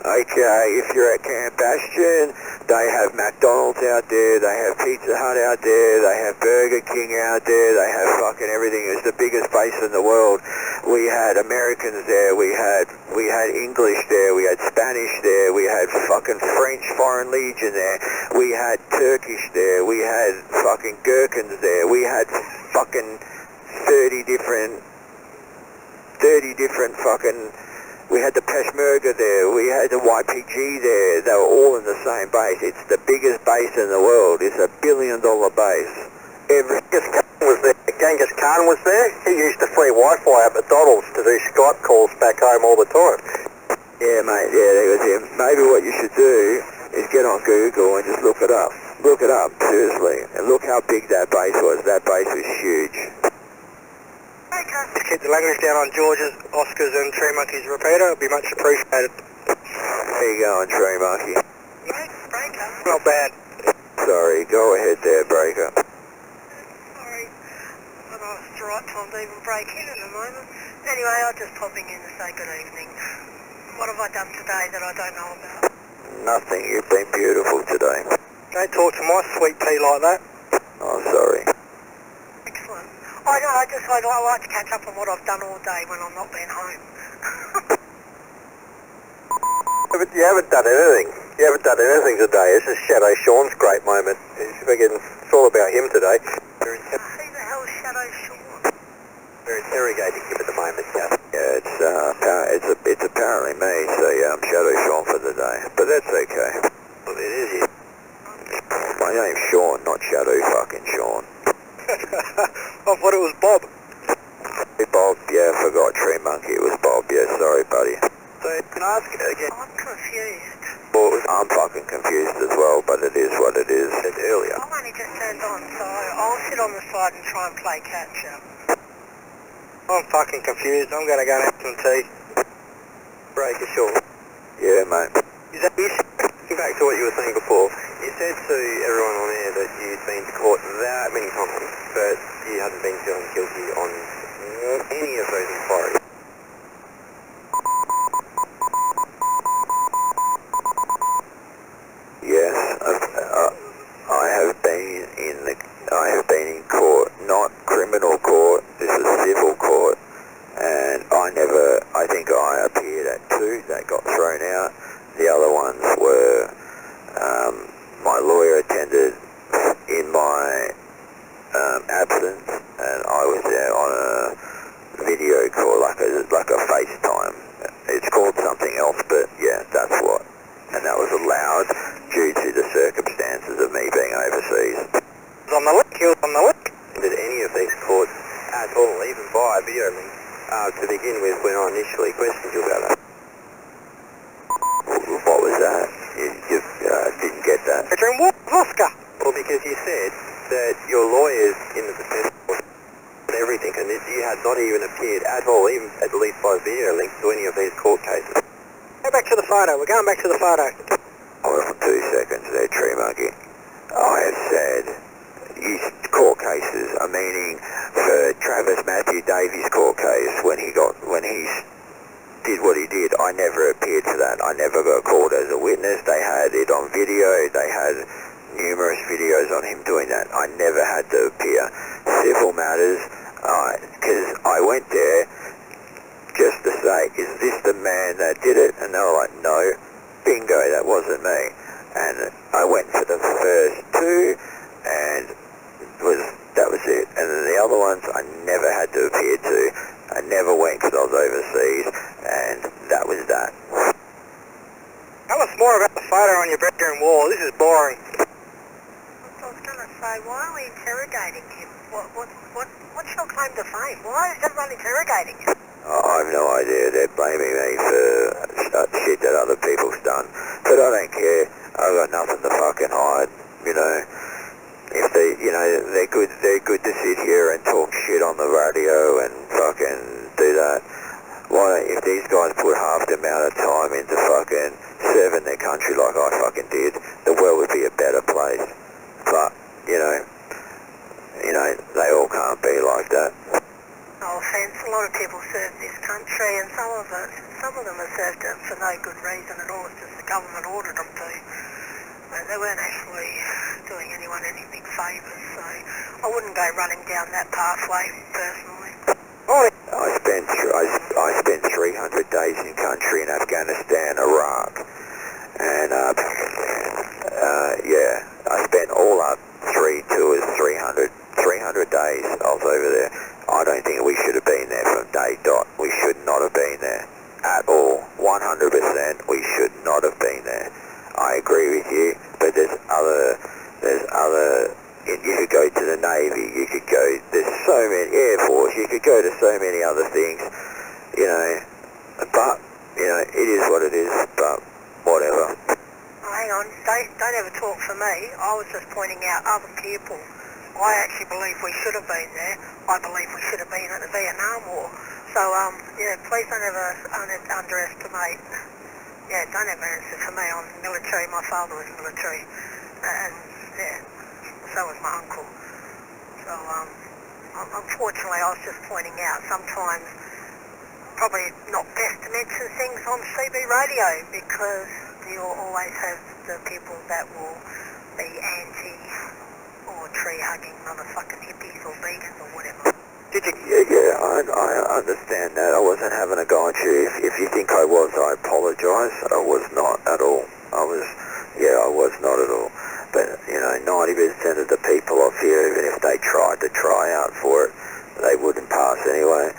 Okay, if you're at Camp Bastion, they have McDonald's out there, they have Pizza Hut out there, they have Burger King out there, they have fucking everything. It's the biggest base in the world. We had Americans there, we had English there, we had Spanish there, we had fucking French Foreign Legion there, we had Turkish there, we had fucking Gherkins there, we had fucking 30 different fucking... We had the Peshmerga there, we had the YPG there, they were all in the same base. It's the biggest base in the world, it's $1 billion base. Genghis Khan was there. He used the free Wi-Fi at McDonald's to do Skype calls back home all the time. Yeah mate, yeah, that was him. Maybe what you should do is get on Google and just look it up. Look it up, seriously, and look how big that base was. That base was huge. Just keep the language down on George's, Oscar's and Tree Monkey's repeater. It'd be much appreciated. How you going, Tree Monkey? Breaker. Not bad. Sorry, go ahead there, Breaker. Sorry, I don't know if it's the right time to even break in at the moment. Anyway, I'm just popping in to say good evening. What have I done today that I don't know about? Nothing, you've been beautiful today. Don't talk to my sweet pea like that. Oh, sorry. Excellent. I know, I like to catch up on what I've done all day when I'm not being home. But you haven't done anything. You haven't done anything today. This is Shadow Shaun's great moment. It's all about him today. Who the hell is Shadow Shaun? We're interrogating him at the moment, yeah. Yeah, it's apparently me, so yeah, I'm Shadow Shaun for the day. But that's okay. Well, it is you. My name's Shaun, not Shadow fucking Shaun. I thought it was Bob. Hey, Bob, yeah, I forgot Tree Monkey, it was Bob, yeah, sorry buddy. So, can I ask again? I'm confused. Well, I'm fucking confused as well, but it is what it is. It's earlier. I've only just turned on, so I'll sit on the side and try and play catch up. I'm fucking confused. I'm going to go and have some tea. Break it short. Yeah, mate. Is that you? Getting back to what you were saying before, you said to everyone on air that you'd been to court that many times, but you hadn't been found guilty on any of those inquiries. Yes, I have been in court, not criminal court. This is civil court, and I think I appeared at 2 that got thrown out. The other ones were my lawyer attended in my absence, and I was there on a video call, like a FaceTime. It's called something else, but yeah, that's what. And that was allowed due to the circumstances of me being overseas. He was on the link. Did any of these courts at all, even by video link, to begin with when I initially questioned you about that? What was that? You didn't get that. Adrian, what? Oscar? Well, because you said that your lawyers in the defense force and everything, and you had not even appeared at all, even at least by video link, to any of these court cases. Go back to the photo. We're going back to the photo. Hold on 2 seconds there, Tree Monkey. I have said court cases, meaning for Travis Matthew Davies' court case, when he did what he did, I never appeared for that. I never got called as a witness. They had it on video. They had numerous videos on him doing that. I never had to appear. Civil matters, because I went there just to say, is this the man that did it? And they were like, no, bingo, that wasn't me. and I went for the first two, and that was it. And then the other ones I never had to appear to. I never went because I was overseas, and that was that. Tell us more about the photo on your bedroom wall. This is boring. I was going to say, why are we interrogating him? What's your claim to fame? Why is everyone interrogating him? I have no idea. They're blaming me for shit that other people's done. But I don't care. I've got nothing to fucking hide, you know. If they, you know, they're good to sit here and talk shit on the radio and fucking do that. Why don't, if these guys put half the amount of time into fucking serving their country like I fucking did, the world would be a better place. But, you know, they all can't be like that. No offence, a lot of people serve this country, and some of them have served it for no good reason at all. It's just the government ordered them to. But they weren't actually doing anyone any big favours, so I wouldn't go running down that pathway personally. I spent 300 days in country in Afghanistan, Iraq, and yeah, I spent all up 3 tours, 300 days I was over there. I don't think we should have been there from day dot. We should not have been there at all. 100% we should not have been there. I agree with you, but there's other, you could go to the Navy, you could go, there's so many, Air Force, you could go to so many other things, you know, but, you know, it is what it is, but whatever. Oh, hang on, don't ever talk for me. I was just pointing out other people. I actually believe we should have been there. I believe we should have been at the Vietnam War. So, yeah, please don't ever underestimate. Yeah, don't ever answer for me. I'm military. My father was military. And, yeah, so was my uncle. So, unfortunately, I was just pointing out sometimes probably not best to mention things on CB radio because you'll always have the people that will be anti or tree-hugging motherfucking hippies or vegans or whatever. Yeah, I understand that. I wasn't having a go at you. If you think I was, I apologise. I was not at all. I was not at all. But, you know, 90% of the people off here, even if they tried to try out for it, they wouldn't pass anyway.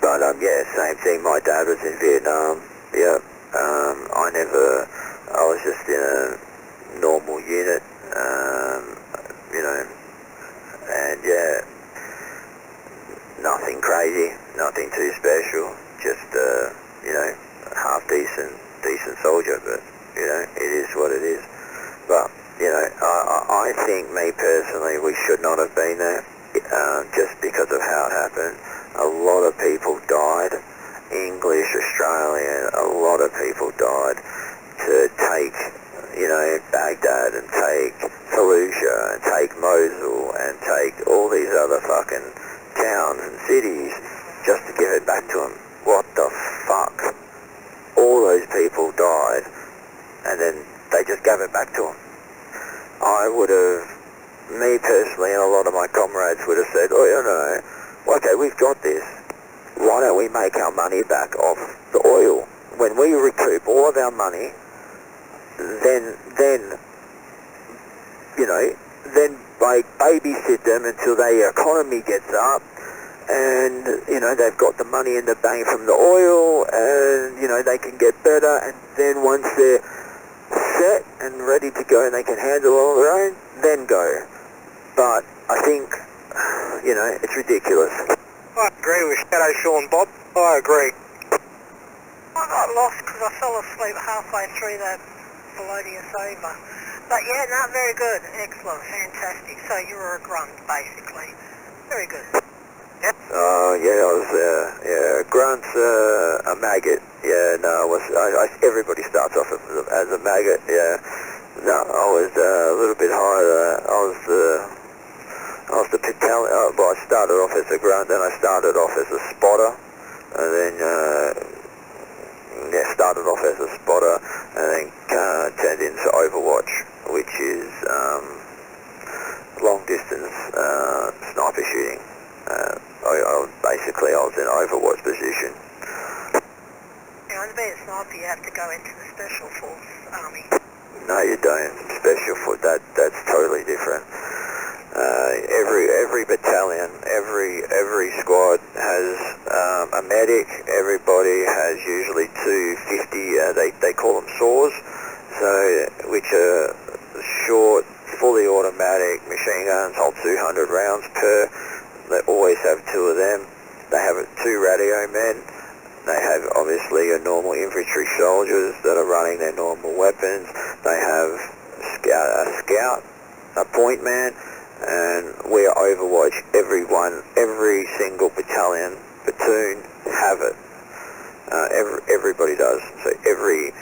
But, yeah, same thing. My dad was in Vietnam. Yeah. I was just in a normal unit, you know, and, yeah, nothing crazy, nothing too special, just, you know, half decent soldier, but, you know, it is what it is. But, you know, I think, me personally, we should not have been there, just because of how it happened. A lot of people died, English, Australian, a lot of people died to take, you know, Baghdad and take Fallujah and take Mosul and take all these other fucking towns and cities just to give it back to them. What the fuck? All those people died and then they just gave it back to them. I would have, me personally and a lot of my comrades would have said, oh, you know, okay, we've got this. Why don't we make our money back off the oil? When we recoup all of our money, then you know, then like babysit them until their economy gets up and, you know, they've got the money in the bank from the oil and, you know, they can get better, and then once they're set and ready to go and they can handle it on their own, then go. But I think, you know, it's ridiculous. I agree with Shadow Shaun, Bob. I agree. I got lost because I fell asleep halfway through that melodious over. But yeah, no, very good. Excellent. Fantastic. So you were a grunt, basically. Very good. Yeah, I was, yeah, grunt's a maggot. Yeah, no, everybody starts off as a maggot, yeah. No, I was a little bit higher. I was the well, I started off as a grunt, then I started off as a spotter, and then, started off as a spotter, and then turned into Overwatch, which is long distance sniper shooting. I was in Overwatch position. Now, to be a sniper, you have to go into the Special Force Army. No, you don't. Special foot, that's totally different. Every battalion, every squad has a medic. Everybody has usually 250. They call them saws, so which are short, fully automatic machine guns, hold 200 rounds per. They always have two of them. They have two radio men. They have obviously your normal infantry soldiers that are running their normal weapons. They have a scout, a point man, and we are Overwatch. Every single battalion, platoon have it. Everybody does. So every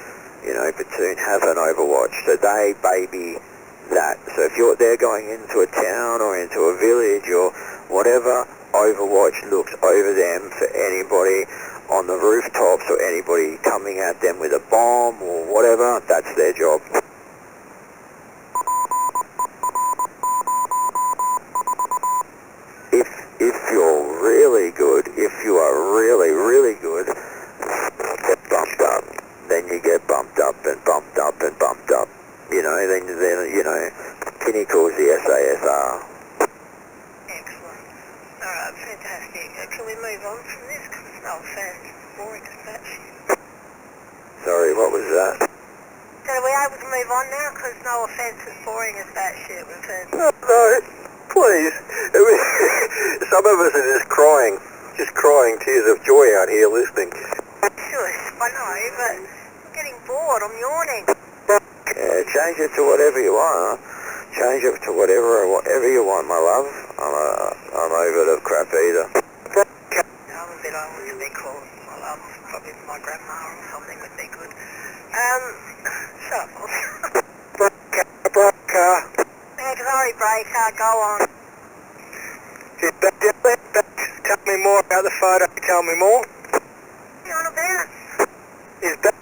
platoon have an Overwatch. So they baby that. So if they're going into a town or into a village or whatever, Overwatch looks over them for anybody on the rooftops or anybody coming at them with a bomb or whatever. That's their job. If you're really good, if you are really, really good, get bumped up. Then you get bumped up and bumped up and bumped up. Then pinnacle's the SASR. Excellent. Alright, fantastic. Can we move on from this? Because no offense, boring as that shit. Sorry, what was that? So are we able to move on now? Because no offense, as boring as that shit we've heard. No, please. Some of us are just crying tears of joy out here listening. Shush, I know, but I'm getting bored, I'm yawning. Yeah, change it to whatever you want. Change it to whatever you want, my love. I'm over the crap either. I'm a bit old to be called my love. Probably my grandma or something would be good. Shut up, boss. Breaker. Sorry, Breaker, go on. Tell me more about the photo. Tell me more. What are you on about? Is that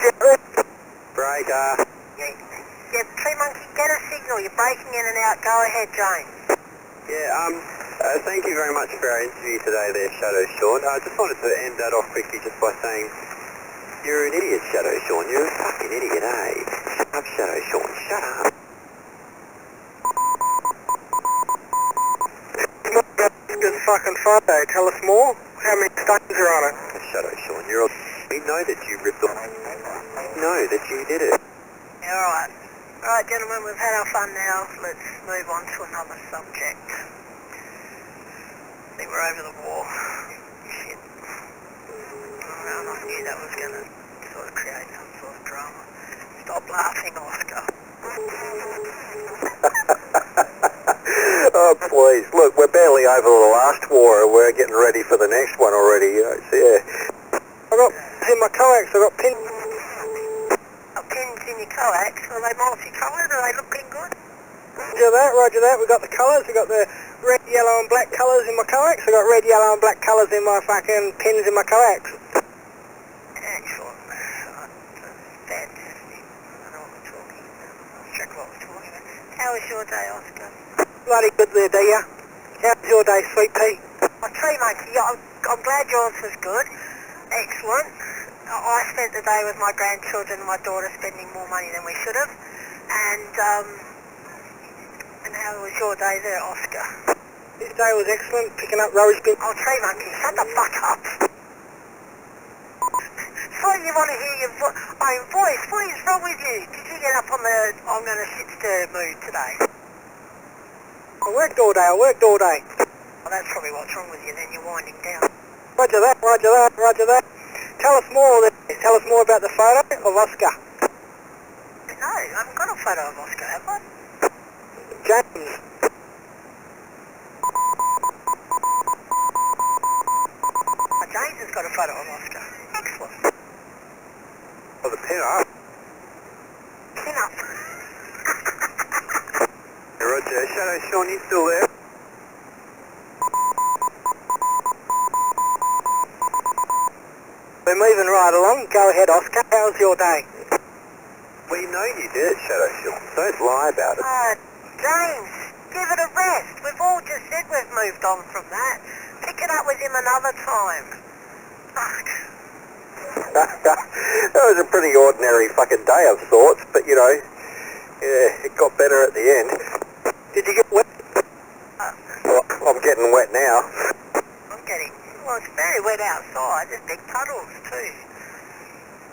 Breaker? Yeah, Tree Monkey, get a signal. You're breaking in and out. Go ahead, James. Yeah, thank you very much for our interview today there, Shadow Shaun. I just wanted to end that off quickly just by saying, you're an idiot, Shadow Shaun. You're a fucking idiot, eh? Shut up, Shadow Shaun. Shut up. Good fucking photo. Tell us more. How many stones are on it? Shadow Shaun, we know that you ripped off. We know that you did it. Yeah, alright. Alright, gentlemen, we've had our fun now. Let's move on to another subject. I think we're over the war. Shit. Well, I knew that was going to sort of create some sort of drama. Stop laughing, Oscar. Oh, please. Look, we're barely over the last war. We're getting ready for the next one already. So, yeah. I got in my coax. I got pins. Pins in your coax? Are they multicoloured? Are they looking good? Roger that. We've got the colours. We've got the red, yellow and black colours in my coax. I've got red, yellow and black colours in my fucking pins in my coax. Excellent. Fantastic. I know what we're talking about. I lost track of what we're talking about. How was your day, Oscar? Bloody good there, dear. How was your day, sweet pea? Oh, Tree Monkey, I'm glad yours was good. Excellent. I spent the day with my grandchildren and my daughter spending more money than we should have. And how was your day there, Oscar? This day was excellent, picking up rubbish bins. Oh, Tree Monkey, shut the fuck up. So you want to hear your own voice? What is wrong with you? Did you get up on the I'm going to shit stir mood today? I worked all day. Well, that's probably what's wrong with you then, you're winding down. Roger that. Tell us more about the photo of Oscar. No, I haven't got a photo of Oscar, have I? James. James has got a photo of Oscar. Excellent. Oh, the pin up. Pin up. Roger. Shadow Shaun, you still there? We're moving right along. Go ahead, Oscar. How's your day? We know you did it, Shadow Shaun. Don't lie about it. James, give it a rest. We've all just said we've moved on from that. Pick it up with him another time. Fuck. That was a pretty ordinary fucking day of sorts, but you know, Yeah, it got better at the end. Did you get wet? Well, I'm getting wet now. Well, it's very wet outside. There's big puddles too.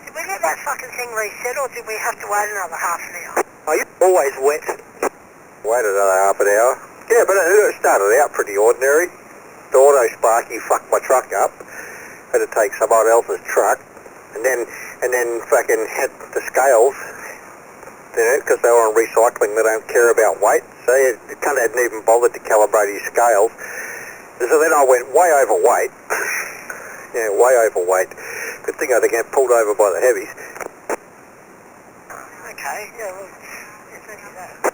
Did we get that fucking thing reset, or did we have to wait another half an hour? Oh, you're always wet. Wait another half an hour. Yeah, but it started out pretty ordinary. The auto sparky fucked my truck up. Had to take someone else's truck, and then fucking had the scales, you know, because they were on recycling. They don't care about weight, so it kind of hadn't even bothered to calibrate his scales. So then I went way overweight. Yeah, way overweight. Good thing I didn't get pulled over by the heavies. Okay, yeah, well, it's only that.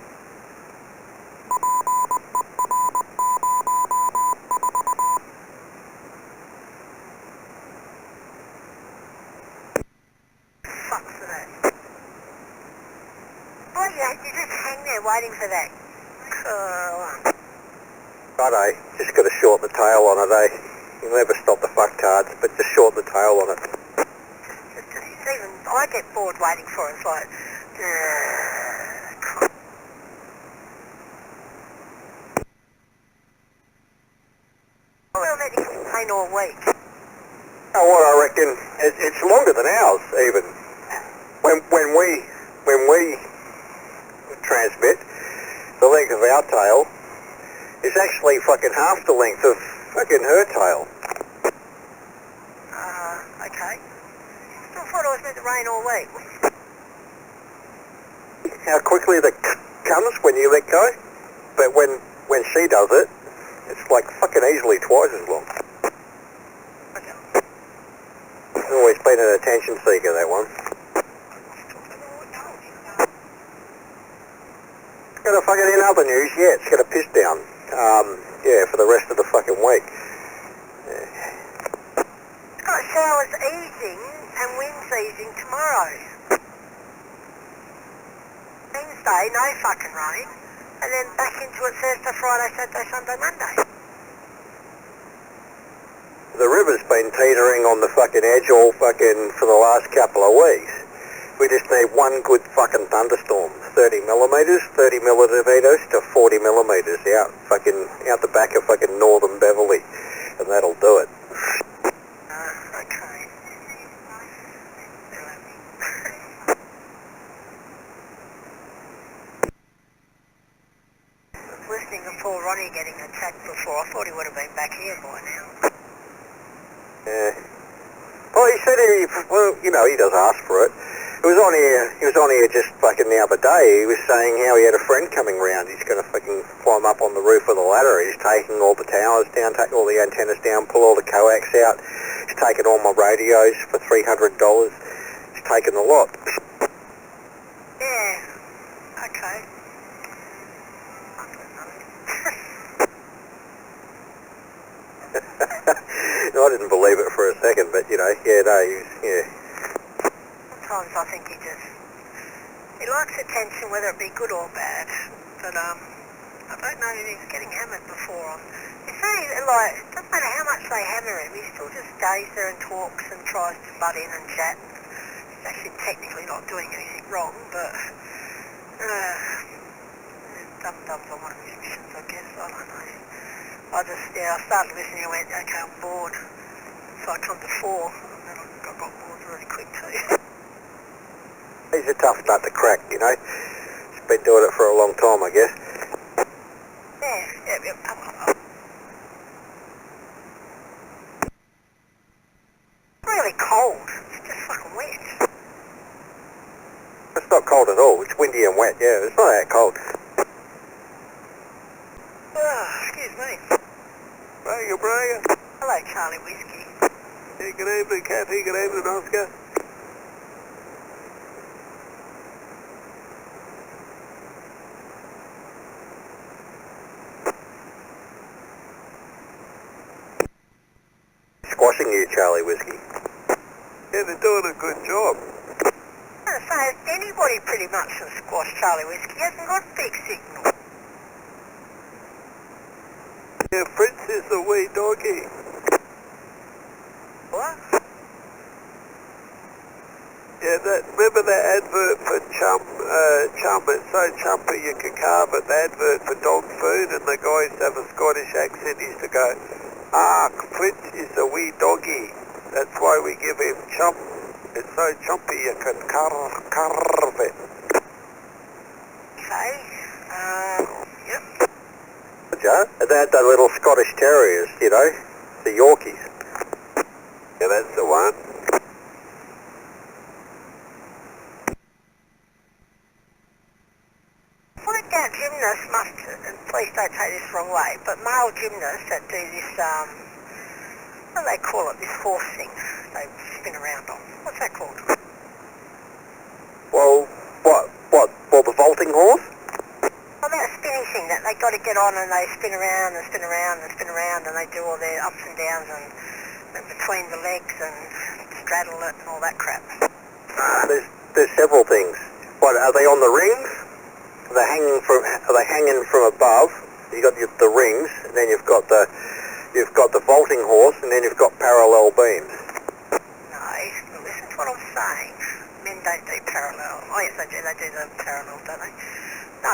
Fuck for that. Oh, you just hang there waiting for that. Righto, just got to short the tail on it, eh? You'll never stop the fucktards, but just short the tail on it. Just even I get bored waiting for it. It's like, well, that you can paint all week. Oh, what I reckon, it's longer than ours even. When we transmit, the length of our tail is actually fucking half the length of fucking her tail. Okay. Still thought it was meant to rain all week. How quickly that comes when you let go, but when she does it, it's like fucking easily twice as long. Okay. Always been an attention seeker, that one. Got a fucking, in other news, yeah, it's got a piss down. Yeah, for the rest of the fucking week. It's got showers easing and winds easing tomorrow. Wednesday, no fucking rain, and then back into it Thursday, Friday, Saturday, Sunday, Monday. The river's been teetering on the fucking edge all fucking for the last couple of weeks. We just need one good fucking thunderstorm. 30 millimetres, 30 millimetres to 40 millimetres out the back of fucking northern Beverly, and that'll do it. Okay. Listening to poor Ronnie getting attacked before, I thought he would have been back here by now. Yeah. Well, he said he does ask for it. He was on here just fucking the other day. He was saying how he had a friend coming round. He's going to fucking climb up on the roof of the ladder. He's taking all the towers down, take all the antennas down, pull all the coax out. He's taking all my radios for $300. He's taking a lot. Yeah. Okay. I didn't believe it for a second, but yeah, yeah. Sometimes I think he likes attention, whether it be good or bad, but I don't know, he's getting hammered before. It's very, like, it doesn't matter how much they hammer him, he still just stays there and talks and tries to butt in and chat. He's actually technically not doing anything wrong, but dum-dums on one of his missions, I guess, I don't know. I started listening and went, okay, I'm bored. So I come to 4, and then I got bored really quick too. He's a tough nut to crack, you know. He's been doing it for a long time, I guess. Yeah. Really cold. It's just fucking wet. It's not cold at all. It's windy and wet, yeah. It's not that cold. Excuse me. Braga. Hello, Charlie Whiskey. Yeah, good evening, Kathy. Good evening, Oscar. Squashing you, Charlie Whiskey. Yeah, they're doing a good job. I was going to say, anybody pretty much can squash Charlie Whiskey. He hasn't got big signal. Yeah, Fritz is the wee doggy. What? Yeah, remember that advert for Chum, chum. It's so chumpy you can carve an advert for dog food, and the guy used to have a Scottish accent. He used to go, Fritz is a wee doggy. That's why we give him chump. It's so chumpy you can carve it. Okay. Yep. Joe, they had the little Scottish Terriers, you know, the Yorkies. Yeah, that's the one. Like our gymnasts must, and please don't take this the wrong way, but male gymnasts that do this, what do they call it, this horse thing they spin around on. What's that called? Well, what? Well, the vaulting horse? Well, that spinning thing that they got to get on and they spin around and spin around and spin around and they do all their ups and downs and between the legs and straddle it and all that crap. There's several things. What, are they on the rings? Are they hanging from above? You got the rings, and then you've got the vaulting horse, and then you've got parallel beams. No, listen to what I'm saying. Men don't do parallel. Oh yes, they do. They do the parallel, don't they? No,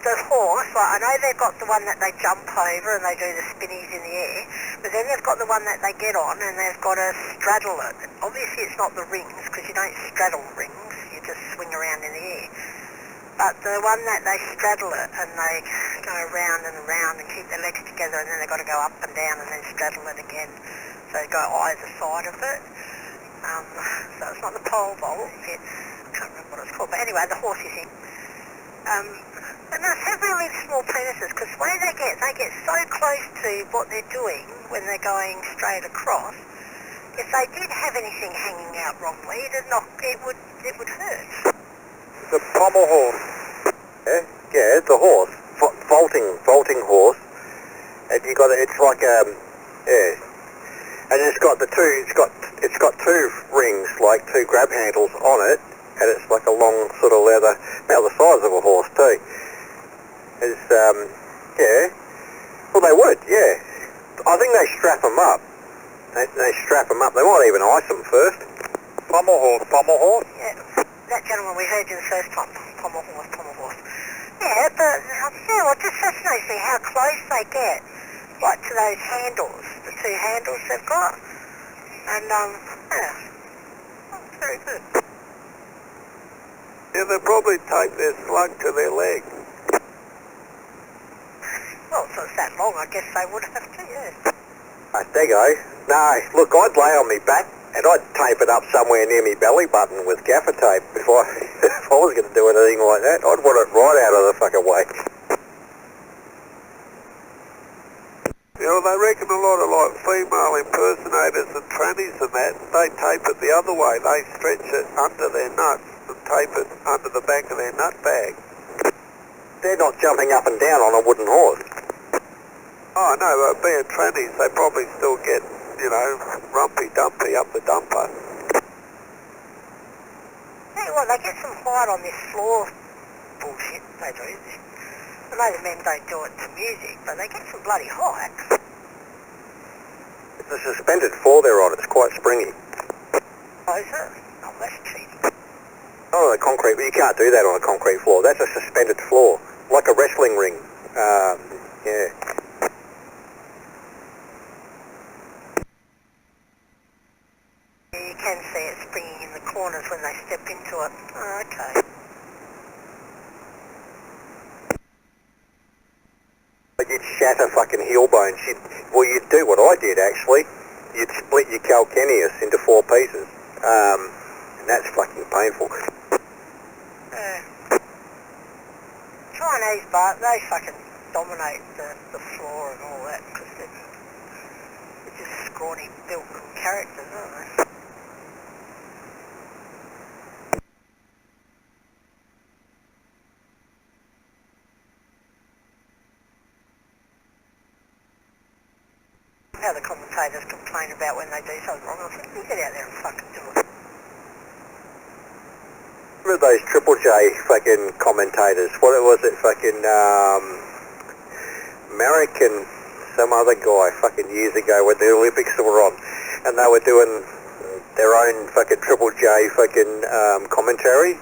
the horse. Like, I know they've got the one that they jump over and they do the spinnies in the air, but then they've got the one that they get on and they've got to straddle it. Obviously, it's not the rings because you don't straddle rings. You just swing around in the air. But the one that they straddle it and they go around and around and keep their legs together and then they've got to go up and down and then straddle it again. So they go either side of it. So it's not the pole vault, I can't remember what it's called, but anyway, the horsey thing. And they have really small penises because when they get so close to what they're doing when they're going straight across, if they did have anything hanging out wrongly, it would hurt. The pommel horse. Yeah, the horse. Vaulting horse. And you got it's like and it's got two rings, like two grab handles on it, and it's like a long sort of leather, about the size of a horse too. It's yeah. Well, they would, yeah. I think they strap them up. They strap them up. They might even ice them first. Pommel horse. Yeah. That gentleman we heard you the first time, pommel horse. Yeah, but well, just fascinates me how close they get, like to those handles, the two handles they've got, and yeah, that's very good. Yeah, they probably tape their slug to their leg. Well, so it's that long, I guess they would have to, yeah. Right, there you go. No, look, I'd lay on my back. And I'd tape it up somewhere near my belly button with gaffer tape if I was going to do anything like that. I'd want it right out of the fucking way. You know, they reckon a lot of like female impersonators and trannies and that, they tape it the other way. They stretch it under their nuts and tape it under the back of their nut bag. They're not jumping up and down on a wooden horse. Oh no, but being trannies, they probably still get, you know, rumpy-dumpy up the dumper. Tell you what, they get some height on this floor bullshit, they do. I know the men don't do it to music, but they get some bloody height. It's a suspended floor they're on, it's quite springy. Oh, is it? Oh, that's cheating. Not on a concrete, but you can't do that on a concrete floor. That's a suspended floor, like a wrestling ring. Yeah. You can see it springing in the corners when they step into it. Oh, okay. But you'd shatter fucking heel bones. You'd do what I did actually. You'd split your calcaneus into 4 pieces. And that's fucking painful. Chinese, but they fucking dominate the floor and all that because they're just scrawny built characters, aren't they? How the commentators complain about when they do something wrong. I think you get out there and fucking do it. Remember those Triple J fucking commentators? What was it, fucking American, some other guy fucking years ago when the Olympics were on, and they were doing their own fucking Triple J fucking commentary.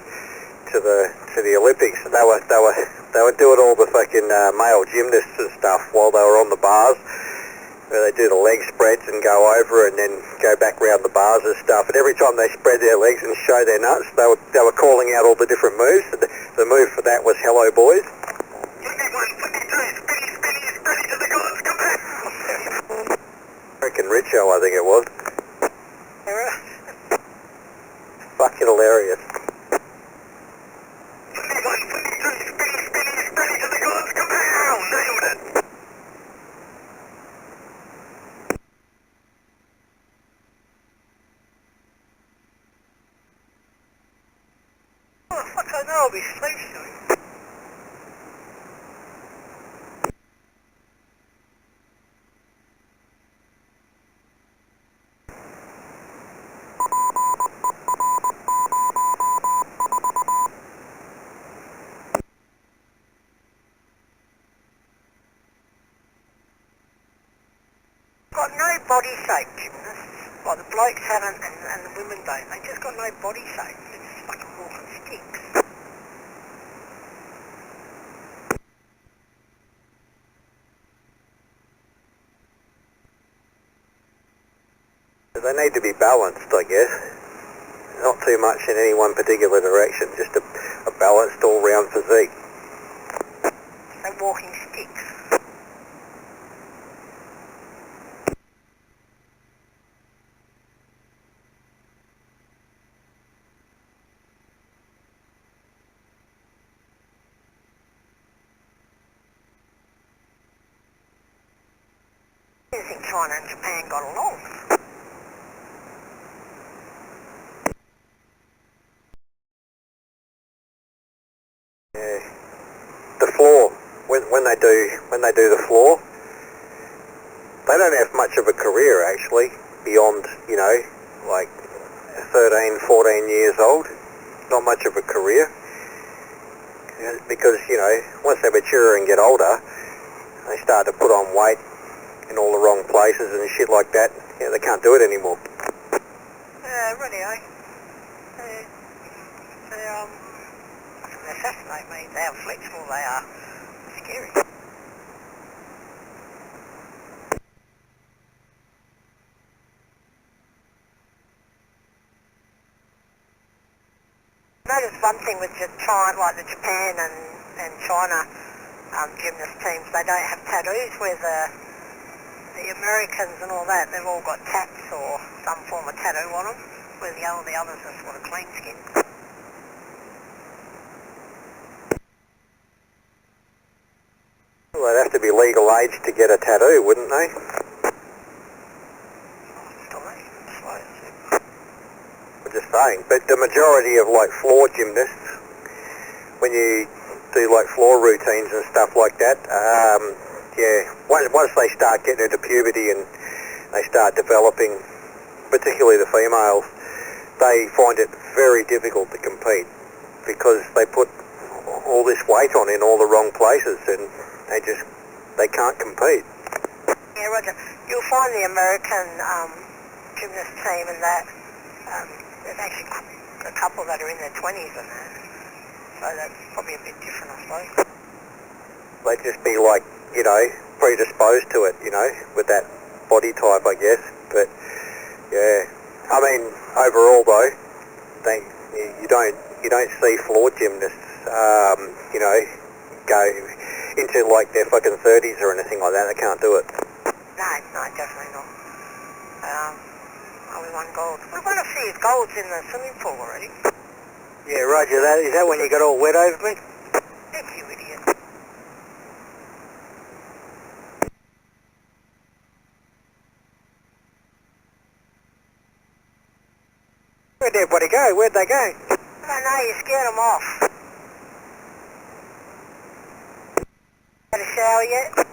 to the Olympics. They were doing all the fucking male gymnasts and stuff while they were on the bars, where they do the leg spreads and go over and then go back round the bars and stuff. And every time they spread their legs and show their nuts, they were calling out all the different moves. The move for that was "Hello, boys." 21, 22, spinny to the gods, come back! American Richo, I think it was. Fucking hilarious. 21, 22, spinny to the gods, come back! Nailed it! Oh, fuck, I know I'll be asleep soon. Got no body shape, gymnasts. Well, the blokes haven't and the women don't. They just got no body shape. They're just fucking walking sticks. They need to be balanced, I guess. Not too much in any one particular direction, just a balanced all-round physique. They're walking sticks. I didn't think China and Japan got along. Yeah. The floor, when they do the floor, they don't have much of a career actually beyond, you know, like 13, 14 years old. Not much of a career, because, you know, once they mature and get older, they start to put on weight in all the wrong places and shit like that. Yeah, they can't do it anymore. Really, eh? They fascinate me. They how flexible they are. Scary. Notice one thing with China, like the Japan and China gymnast teams, they don't have tattoos, where the Americans and all that, they've all got tats or some form of tattoo on them, where the others are sort of clean skin. Well, they'd have to be legal age to get a tattoo, wouldn't they? I'm just saying, but the majority of like floor gymnasts, when you do like floor routines and stuff like that, yeah, once they start getting into puberty and they start developing, particularly the females, they find it very difficult to compete because they put all this weight on in all the wrong places and they can't compete. Yeah, Roger. You'll find the American gymnast team and that, there's actually a couple that are in their 20s and that, so that's probably a bit different, I suppose. They'd just be like, you know, predisposed to it, you know, with that body type, I guess. But yeah, I mean, overall though, you don't see floor gymnasts, you know, go into like their fucking 30s or anything like that. They can't do it. No, definitely not. Only one gold. We've won a few golds in the swimming pool already. Yeah, Roger that. Is that when you got all wet over me? Thank you, idiot. Where'd everybody go? Where'd they go? I don't know, you scared them off. Had a shower yet?